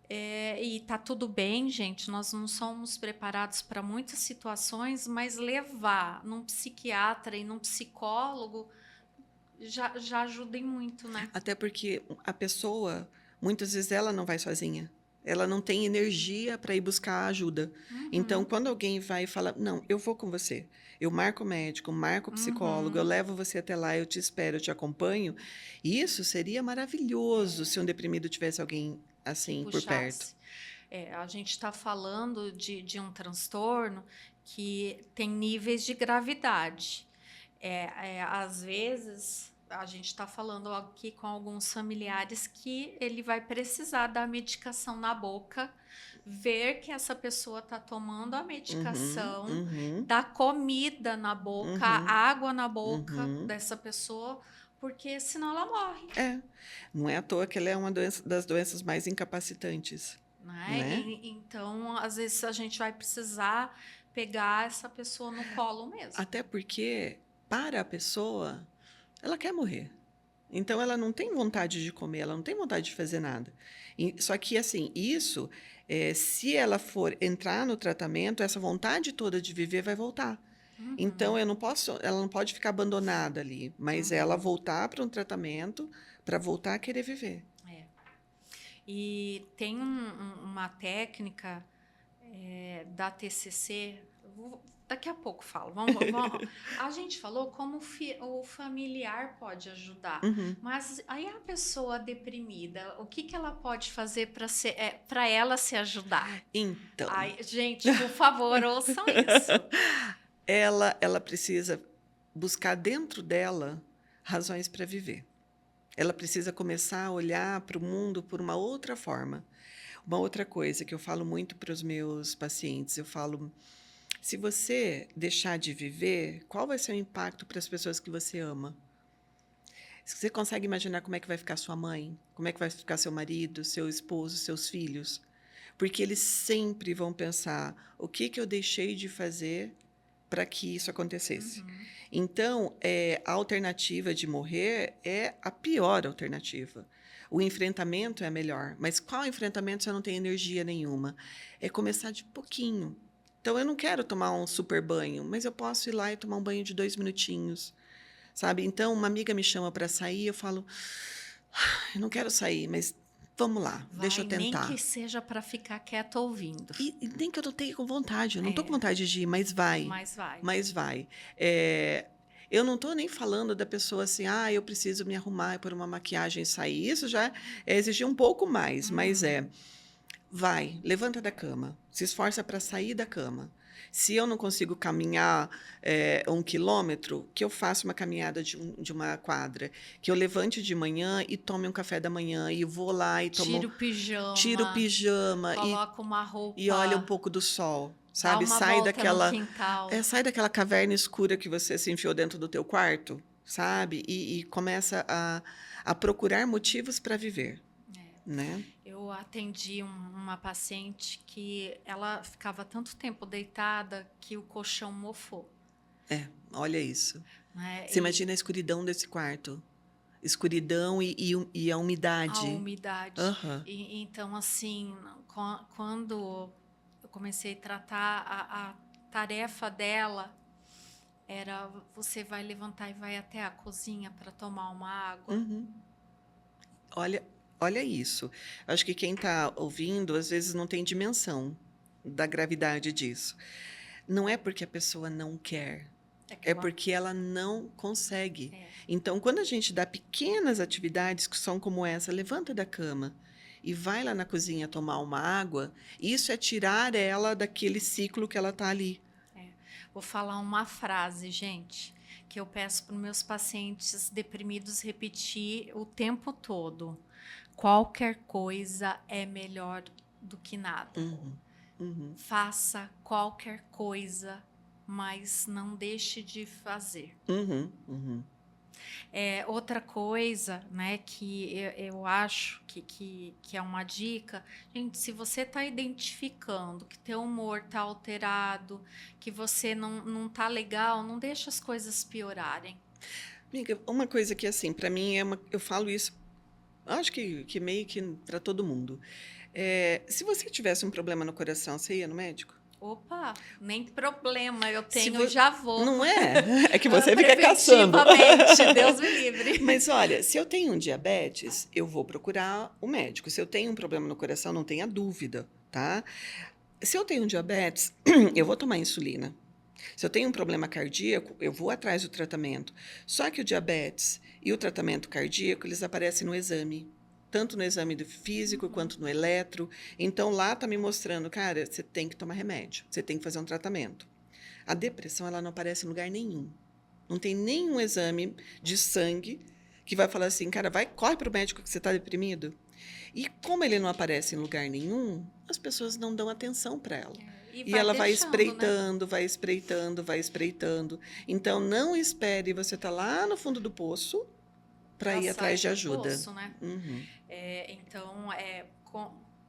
e tá tudo bem, gente. Nós não somos preparados para muitas situações, mas levar num psiquiatra e num psicólogo já ajuda em muito, né? Até porque a pessoa, muitas vezes, ela não vai sozinha. Ela não tem energia para ir buscar ajuda. Então, Uhum, quando alguém vai e fala: não, eu vou com você, eu marco o médico, marco o psicólogo, eu uhum. levo você até lá, eu te espero, eu te acompanho. Isso seria maravilhoso se um deprimido tivesse alguém Que assim por perto. puxasse. A gente está falando de um transtorno que tem níveis de gravidade. Às vezes. a gente está falando aqui com alguns familiares que ele vai precisar da medicação na boca, ver que essa pessoa está tomando a Uhum, medicação, uhum, dar comida na boca, uhum, água na boca uhum. dessa pessoa, porque senão ela morre. É, não é à toa que ela é uma das doenças mais incapacitantes, Né? né? Então, às vezes, a gente vai precisar pegar essa pessoa no colo mesmo. Até porque, para a pessoa, ela quer morrer. Então, ela não tem vontade de comer, ela não tem vontade de fazer nada. Só que, assim, isso, se ela for entrar no tratamento, essa vontade toda de viver vai voltar. Então, Uhum, eu não posso, ela não pode ficar abandonada ali, mas ela uhum, voltar para um tratamento para voltar a querer viver. é. E tem uma técnica da TCC, daqui a pouco falo. A gente falou como o familiar pode ajudar, Uhum. mas aí a pessoa deprimida, o que ela pode fazer para ela se ajudar? Então, Ai, gente, por favor, ouçam isso. ela precisa buscar dentro dela razões para viver. Ela precisa começar a olhar para o mundo por uma outra forma. Uma outra coisa que eu falo muito para os meus pacientes, eu falo, se você deixar de viver, qual vai ser o impacto para as pessoas que você ama? Você consegue imaginar como é que vai ficar sua mãe? Como é que vai ficar seu marido, seu esposo, seus filhos? Porque eles sempre vão pensar, o que eu deixei de fazer para que isso acontecesse? Uhum. Então, a alternativa de morrer é a pior alternativa. O enfrentamento é a melhor, mas qual enfrentamento se eu não tenho energia nenhuma? É começar de pouquinho. Então, eu não quero tomar um super banho, mas eu posso ir lá e tomar um banho de 2 minutinhos, sabe? Então, uma amiga me chama para sair, eu falo, eu não quero sair, mas vamos lá, deixa eu Vai, nem que tentar. seja para ficar quieto ouvindo. E nem que eu não tenha com vontade, eu não estou com É, vontade de ir, mas vai, mas vai. mas vai. Eu não estou nem falando da pessoa assim, eu preciso me arrumar, pôr uma maquiagem e sair. Isso já é exigir um pouco mais, mas Uhum. vai, levanta da cama, se esforça para sair da cama. Se eu não consigo caminhar 1 quilômetro, que eu faça uma caminhada de uma quadra, que eu levante de manhã e tome um café da manhã e vou lá e Tira o tiro o pijama, pijama coloca uma e olha um roupa, pouco do sol, dá sabe? uma volta no quintal. Sai daquela caverna escura que você se enfiou dentro do teu quarto, sabe? E começa a procurar motivos para viver, É. né? Eu atendi uma paciente que ela ficava tanto tempo deitada que o colchão mofou. Olha isso. Né? Você E imagina a escuridão desse quarto. Escuridão e a a umidade. umidade. Aham. Então, assim, quando eu comecei a tratar a tarefa dela, era você vai levantar e vai até a cozinha para tomar uma água. Uhum. Olha, olha isso. Acho que quem está ouvindo, às vezes, não tem dimensão da gravidade disso. Não é porque a pessoa não quer, É que é ela porque ela não consegue. é. Então, quando a gente dá pequenas atividades que são como essa, levanta da cama e vai lá na cozinha tomar uma água, isso é tirar ela daquele ciclo que ela está ali. Vou falar uma frase, gente, que eu peço para os meus pacientes deprimidos repetir o tempo todo. Qualquer coisa é melhor do que nada. Uhum, uhum, Faça qualquer coisa, mas não deixe de fazer. uhum, uhum. Outra coisa, né, que eu acho que é uma dica, gente, se você está identificando que teu humor está alterado, que você não tá legal, não deixa as coisas piorarem. Amiga, uma coisa que, assim, para mim, eu falo isso, acho que meio que para todo mundo. Se você tivesse um problema no coração, você ia no médico? Opa, nem problema, eu Se tenho, vo... já vou. Não é? É que você fica caçando. Preventivamente, Deus me livre. Mas olha, se eu tenho um diabetes, eu vou procurar o médico. Se eu tenho um problema no coração, não tenha dúvida, tá? Se eu tenho um diabetes, eu vou tomar insulina. Se eu tenho um problema cardíaco, eu vou atrás do tratamento. Só que o diabetes e o tratamento cardíaco, eles aparecem no exame. Tanto no exame do físico quanto no eletro. Então, lá está me mostrando, cara, você tem que tomar remédio, você tem que fazer um tratamento. A depressão, ela não aparece em lugar nenhum. Não tem nenhum exame de sangue que vai falar assim, cara, corre para o médico que você está deprimido. E como ele não aparece em lugar nenhum, as pessoas não dão atenção para ela. E E vai ela vai deixando, né? espreitando, vai espreitando, vai espreitando. Então, não espere você estar lá no fundo do poço para Pra ir atrás de sair do ajuda. poço, né? Uhum, Então,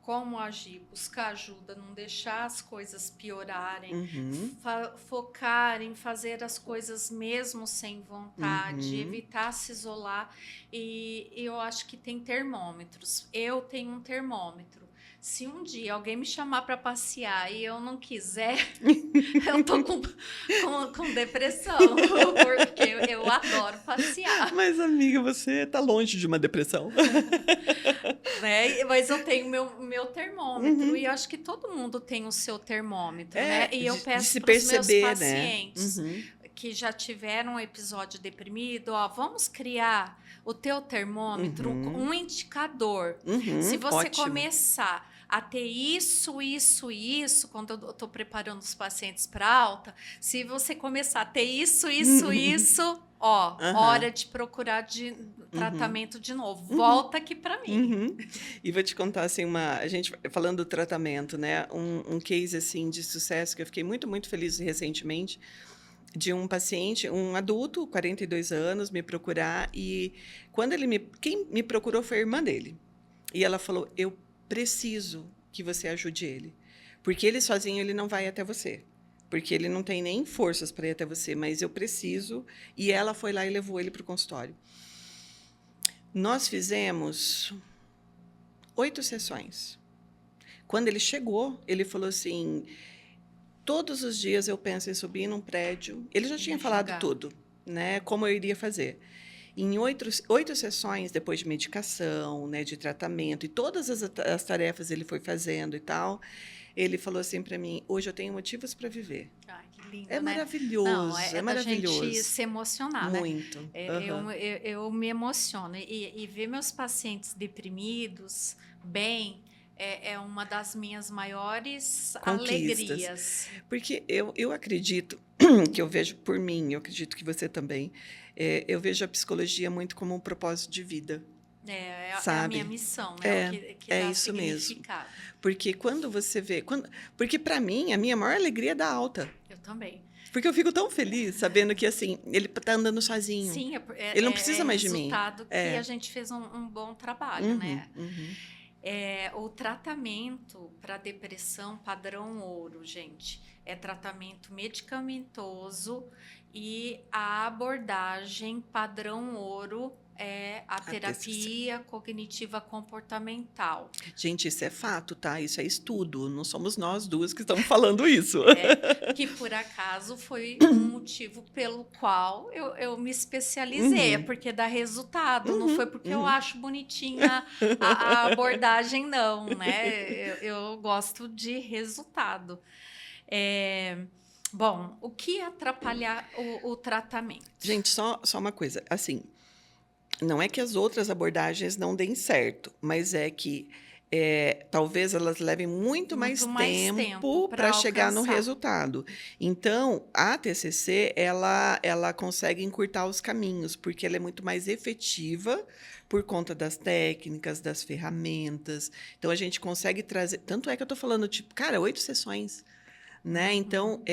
como agir, buscar ajuda, não deixar as coisas piorarem, uhum, focar em fazer as coisas mesmo sem vontade, uhum. evitar se isolar. E eu acho que tem termômetros. Eu tenho um termômetro. Se um dia alguém me chamar para passear e eu não quiser, eu tô com depressão, porque eu adoro passear. Mas, amiga, você está longe de uma depressão. Né? Mas eu tenho meu termômetro Uhum. e eu acho que todo mundo tem o seu termômetro, né? É, E eu de peço se para os meus perceber, né? pacientes Uhum, que já tiveram um episódio deprimido, ó, vamos criar o teu termômetro, uhum, um indicador. Se uhum, você ótimo. começar a ter isso, quando eu estou preparando os pacientes para alta, se você começar a ter isso, ó, Aham, hora de procurar uhum, tratamento de novo. uhum, Volta aqui para mim. uhum. E vou te contar, assim, a gente falando do tratamento, né? Um case, assim, de sucesso que eu fiquei muito, muito feliz recentemente, de um paciente, um adulto, 42 anos, me procurar e quem me procurou foi a irmã dele. E ela falou: "Eu preciso que você ajude ele, porque ele sozinho ele não vai até você, porque ele não tem nem forças para ir até você, mas eu preciso". E ela foi lá e levou ele para o consultório. Nós fizemos 8 sessões. Quando ele chegou, ele falou assim: "Todos os dias eu penso em subir num prédio". Ele já E tinha me falado jogar. tudo, né, como eu iria fazer. Em 8 sessões, depois de medicação, né, de tratamento e todas as tarefas ele foi fazendo e tal, ele falou assim para mim: "Hoje eu tenho motivos para viver". Ai, que É lindo, né? Não, maravilhoso, é é da gente maravilhoso. se emocionar, né? Muito. Eu, Aham. eu, eu me emociono e ver meus pacientes deprimidos, bem, é uma das minhas maiores Conquistas. alegrias. Porque eu acredito que eu vejo por mim, eu acredito que você também, eu vejo a psicologia muito como um propósito de vida, É a minha sabe? missão, né? O É, que é dá isso mesmo. significado. Porque quando você vê, porque para mim a minha maior alegria é dar alta. Eu também. Porque eu fico tão feliz sabendo que assim, ele tá andando sozinho. Sim, Ele não precisa é mais de mim. resultado que a É. gente fez um bom trabalho, Uhum, né? uhum. O tratamento para depressão padrão ouro, gente, é tratamento medicamentoso e a abordagem padrão ouro é a A TCC. terapia cognitiva comportamental. Gente, isso é fato, tá? Isso é estudo. Não somos nós duas que estamos falando isso. Que por acaso foi um motivo pelo qual eu me especializei, é Uhum, porque dá resultado, não foi uhum, porque eu uhum. acho bonitinha a abordagem, não, né? Eu gosto de resultado. É, bom, o que atrapalha o tratamento? Gente, só uma coisa. Assim, não é que as outras abordagens não deem certo, mas é que talvez elas levem muito mais Muito mais tempo tempo para para chegar no alcançar. resultado. Então, a TCC, ela consegue encurtar os caminhos, porque ela é muito mais efetiva por conta das técnicas, das ferramentas. Então, a gente consegue trazer. Tanto é que eu estou falando, tipo, cara, 8 sessões. Né? Então, Uhum.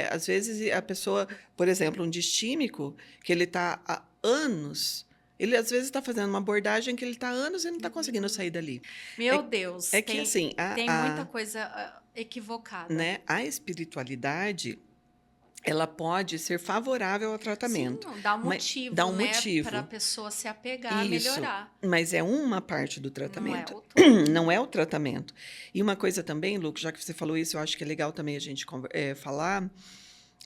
às vezes a pessoa, por exemplo, um distímico, que ele está há anos, ele às vezes está fazendo uma abordagem que ele está há anos e não está conseguindo sair dali. Meu É, Deus, é que assim, tem muita coisa equivocada. né, a espiritualidade ela pode ser favorável ao Sim, tratamento, dá um mas dá motivo, um né, para a motivo. pessoa se apegar, Isso, melhorar. mas é uma parte do Não é tratamento, o todo. não é o tratamento. E uma coisa também, Lu, já que você falou isso, eu acho que é legal também a gente falar,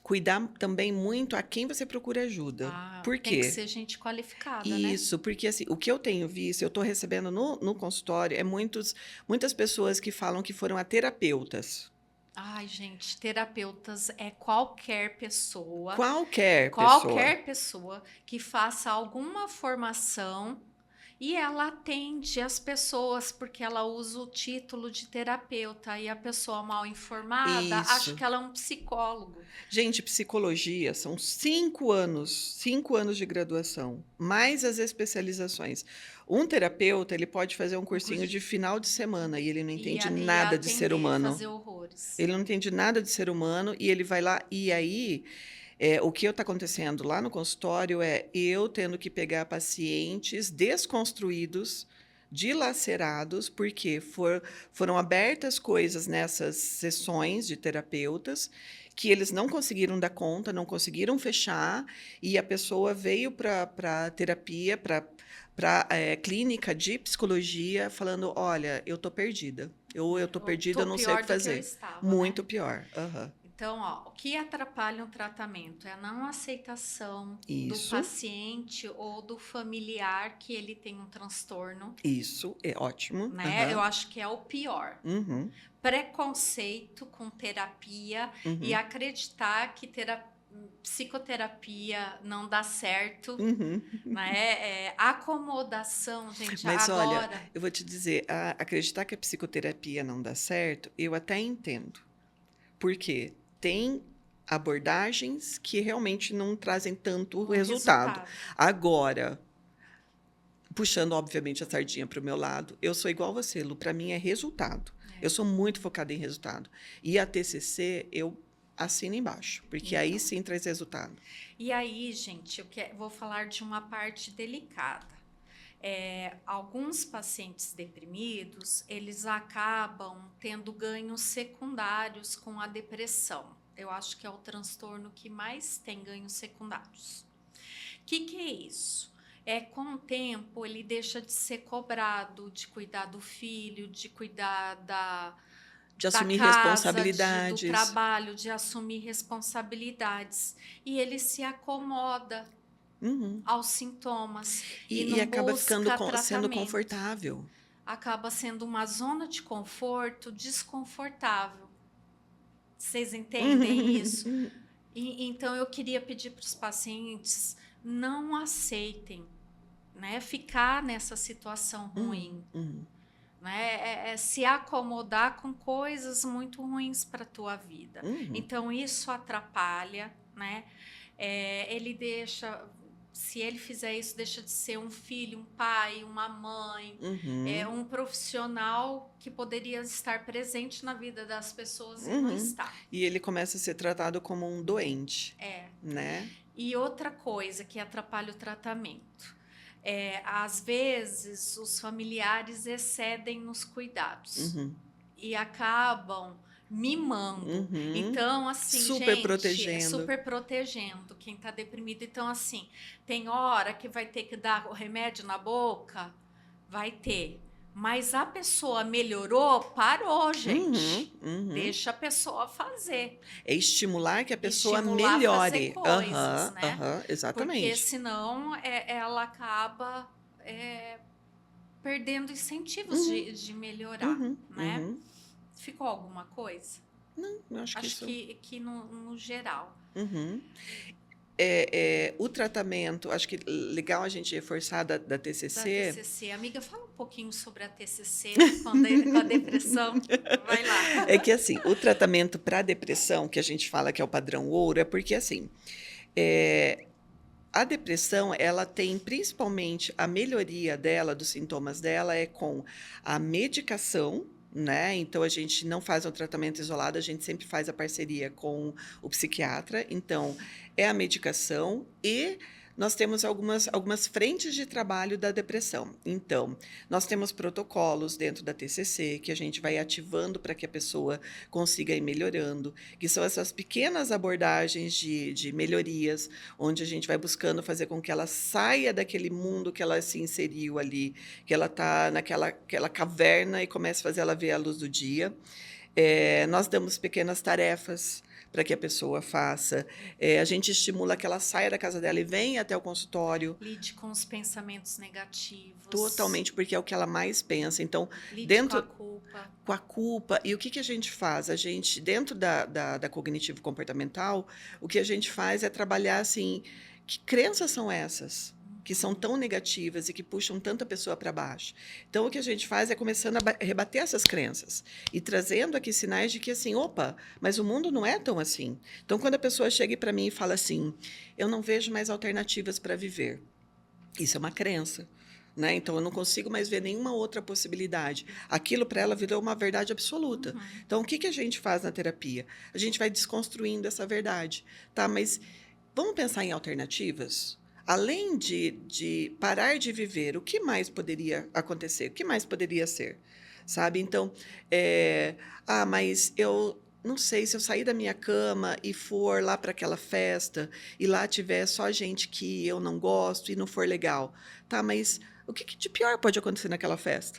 cuidar também muito a quem você procura ajuda. Ah, Por tem que quê? ser gente qualificada, né? Isso, porque assim, o que eu tenho visto, eu estou recebendo no consultório, muitas pessoas que falam que foram a terapeutas. Ai, gente, terapeutas é Qualquer pessoa. qualquer pessoa que faça alguma formação E ela atende as pessoas porque ela usa o título de terapeuta e a pessoa mal informada acha Isso. que ela é um psicólogo. Gente, psicologia são 5 anos de graduação, mais as especializações. Um terapeuta, ele pode fazer um Um cursinho curso de final de semana e ele não entende e nada de ser atender, humano. fazer horrores. Ele não entende nada de ser humano e ele vai lá. E aí, o que está acontecendo lá no consultório é eu tendo que pegar pacientes desconstruídos, dilacerados, porque foram abertas coisas nessas sessões de terapeutas que eles não conseguiram dar conta, não conseguiram fechar, e a pessoa veio para terapia, para clínica de psicologia, falando: olha, eu estou perdida. Eu estou Eu perdida, tô eu não sei o pior que do que eu fazer. estava, né? Muito pior. Aham. Então, ó, o que atrapalha o tratamento é a não aceitação do Isso, paciente ou do familiar que ele tem um transtorno, isso é ótimo. né? Eu Aham. acho que é o pior. Uhum, Preconceito com terapia e uhum, acreditar que psicoterapia não dá certo, uhum. né? Acomodação, gente, Mas olha, agora. eu vou te dizer, acreditar que a psicoterapia não dá certo, eu até entendo. Por quê? Tem abordagens que realmente não trazem tanto O resultado. resultado. Agora, puxando, obviamente, a sardinha para o meu lado, eu sou igual você, Lu, para mim é resultado. Eu É. sou muito focada em resultado. E a TCC, eu assino embaixo, porque aí Então. sim traz resultado. E aí, gente, vou falar de uma parte delicada. Alguns pacientes deprimidos, eles acabam tendo ganhos secundários com a depressão. Eu acho que é o transtorno que mais tem ganhos secundários. Que é isso? Com o tempo, ele deixa de ser cobrado, de cuidar do filho, de cuidar De da assumir casa, do responsabilidades. trabalho, de assumir responsabilidades. E ele se acomoda Uhum. aos sintomas e E não acaba ficando busca sendo tratamento. confortável. Acaba sendo uma zona de conforto desconfortável. Vocês entendem isso? Uhum. Então eu queria pedir para os pacientes não aceitem, né, ficar nessa situação Uhum. ruim, Uhum. né, se acomodar com coisas muito ruins para a tua vida. Uhum. Então isso atrapalha, né? Ele deixa, se ele fizer isso, deixa de ser um filho, um pai, uma mãe, Uhum. um profissional que poderia estar presente na vida das pessoas e não Uhum. está. E ele começa a ser tratado como um doente, É. né? E outra coisa que atrapalha o tratamento. Às vezes, os familiares excedem nos cuidados Uhum. e acabam mimando. Uhum. Então, assim, Super gente, protegendo. super protegendo quem está deprimido. Então, assim, tem hora que vai ter que dar o remédio na boca? Vai ter. Mas a pessoa melhorou, parou, Uhum. gente. Uhum. Deixa a pessoa fazer. É estimular que a pessoa Estimular a fazer melhore. coisas, Aham, né? aham, Porque exatamente. senão ela acaba perdendo incentivos Uhum. de melhorar, Uhum. né? Uhum. Ficou alguma coisa? Não, eu acho que Acho isso. que no geral. Uhum. O tratamento, acho que legal a gente reforçar da Da TCC. TCC. Amiga, fala um pouquinho sobre a TCC com a depressão. Vai lá. É que assim, o tratamento para depressão, que a gente fala que é o padrão ouro, é porque assim, é, a depressão, ela tem principalmente a melhoria dela, dos sintomas dela, é com a medicação, né? Então a gente não faz um tratamento isolado, a gente sempre faz a parceria com o psiquiatra. Então é a medicação e nós temos algumas frentes de trabalho da depressão. Então, nós temos protocolos dentro da TCC que a gente vai ativando para que a pessoa consiga ir melhorando, que são essas pequenas abordagens de melhorias, onde a gente vai buscando fazer com que ela saia daquele mundo que ela se inseriu ali, que ela está naquela caverna e comece a fazer ela ver a luz do dia. Nós damos pequenas tarefas para que a pessoa faça. A gente estimula que ela saia da casa dela e venha até o consultório. Lide com os pensamentos negativos. Totalmente, porque é o que ela mais pensa. Então, Lide com a dentro culpa. com a culpa. E o que a gente faz? A gente, dentro da cognitivo-comportamental, o que a gente faz é trabalhar assim, que crenças são essas? que são tão negativas e que puxam tanta pessoa para baixo. Então, o que a gente faz é começando a rebater essas crenças e trazendo aqui sinais de que, assim, opa, mas o mundo não é tão assim. Então, quando a pessoa chega para mim e fala assim, eu não vejo mais alternativas para viver, isso é uma crença. Né? Então, eu não consigo mais ver nenhuma outra possibilidade. Aquilo para ela virou uma verdade absoluta. Uhum. Então, o que a gente faz na terapia? A gente vai desconstruindo essa verdade. Tá, mas vamos pensar em alternativas? Além de parar de viver, o que mais poderia acontecer? O que mais poderia ser? Sabe? Então, mas eu não sei, se eu sair da minha cama e for lá para aquela festa e lá tiver só gente que eu não gosto e não for legal. Tá, mas o que de pior pode acontecer naquela festa?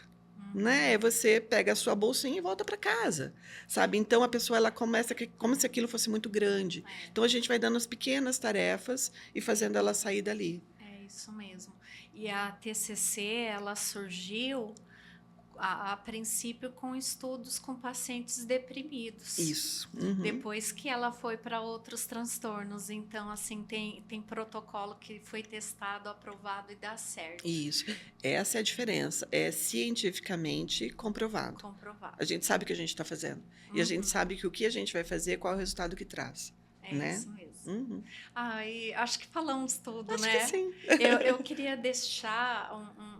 Né? Você pega a sua bolsinha e volta para casa, sabe? Então a pessoa ela começa como se aquilo fosse muito grande. Então a gente vai dando as pequenas tarefas e fazendo ela sair dali. É isso mesmo. E a TCC, ela surgiu a princípio com estudos com pacientes deprimidos. Isso. Uhum. Depois que ela foi para outros transtornos. Então, assim, tem protocolo que foi testado, aprovado e dá certo. Isso. Essa é a diferença. É cientificamente comprovado. Comprovado. A gente sabe o que a gente está fazendo. E a gente sabe que o que a gente vai fazer, qual é o resultado que traz. É né? isso mesmo. Uhum. Ai, acho que falamos tudo, Acho né? que sim. Eu queria deixar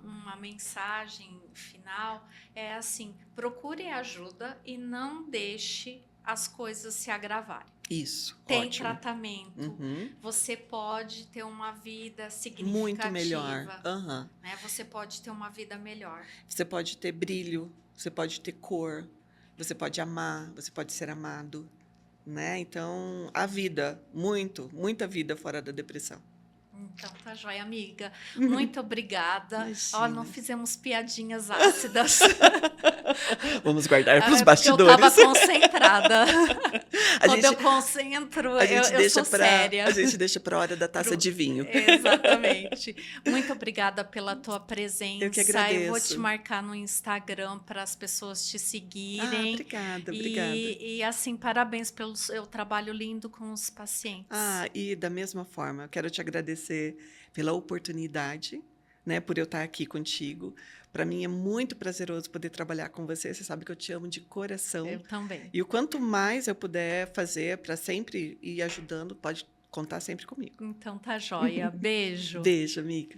uma mensagem final. É assim, procure ajuda e não deixe as coisas se agravarem. Isso, Tem ótimo. tratamento. Uhum. Você pode ter uma vida significativa. Muito melhor. Uhum. Né? Você pode ter uma vida melhor. Você pode ter brilho, você pode ter cor, você pode amar, você pode ser amado. Né? Então, a vida, muita vida fora da depressão. Então, tá joia, amiga. Muito obrigada. Ó, não Imagina. fizemos piadinhas ácidas. Vamos guardar para os Porque bastidores. eu estava concentrada. Quando eu concentro, eu sou séria. A gente deixa para a hora da taça de vinho. Exatamente. Muito obrigada pela tua presença. Eu que agradeço. Eu vou te marcar no Instagram para as pessoas te seguirem. Obrigada. E assim, parabéns pelo seu trabalho lindo com os pacientes. E da mesma forma, eu quero te agradecer pela oportunidade, né, por eu estar aqui contigo. Para mim é muito prazeroso poder trabalhar com você. Você sabe que eu te amo de coração. Eu também. E o quanto mais eu puder fazer para sempre ir ajudando, pode contar sempre comigo. Então tá joia. Beijo. Beijo, amiga.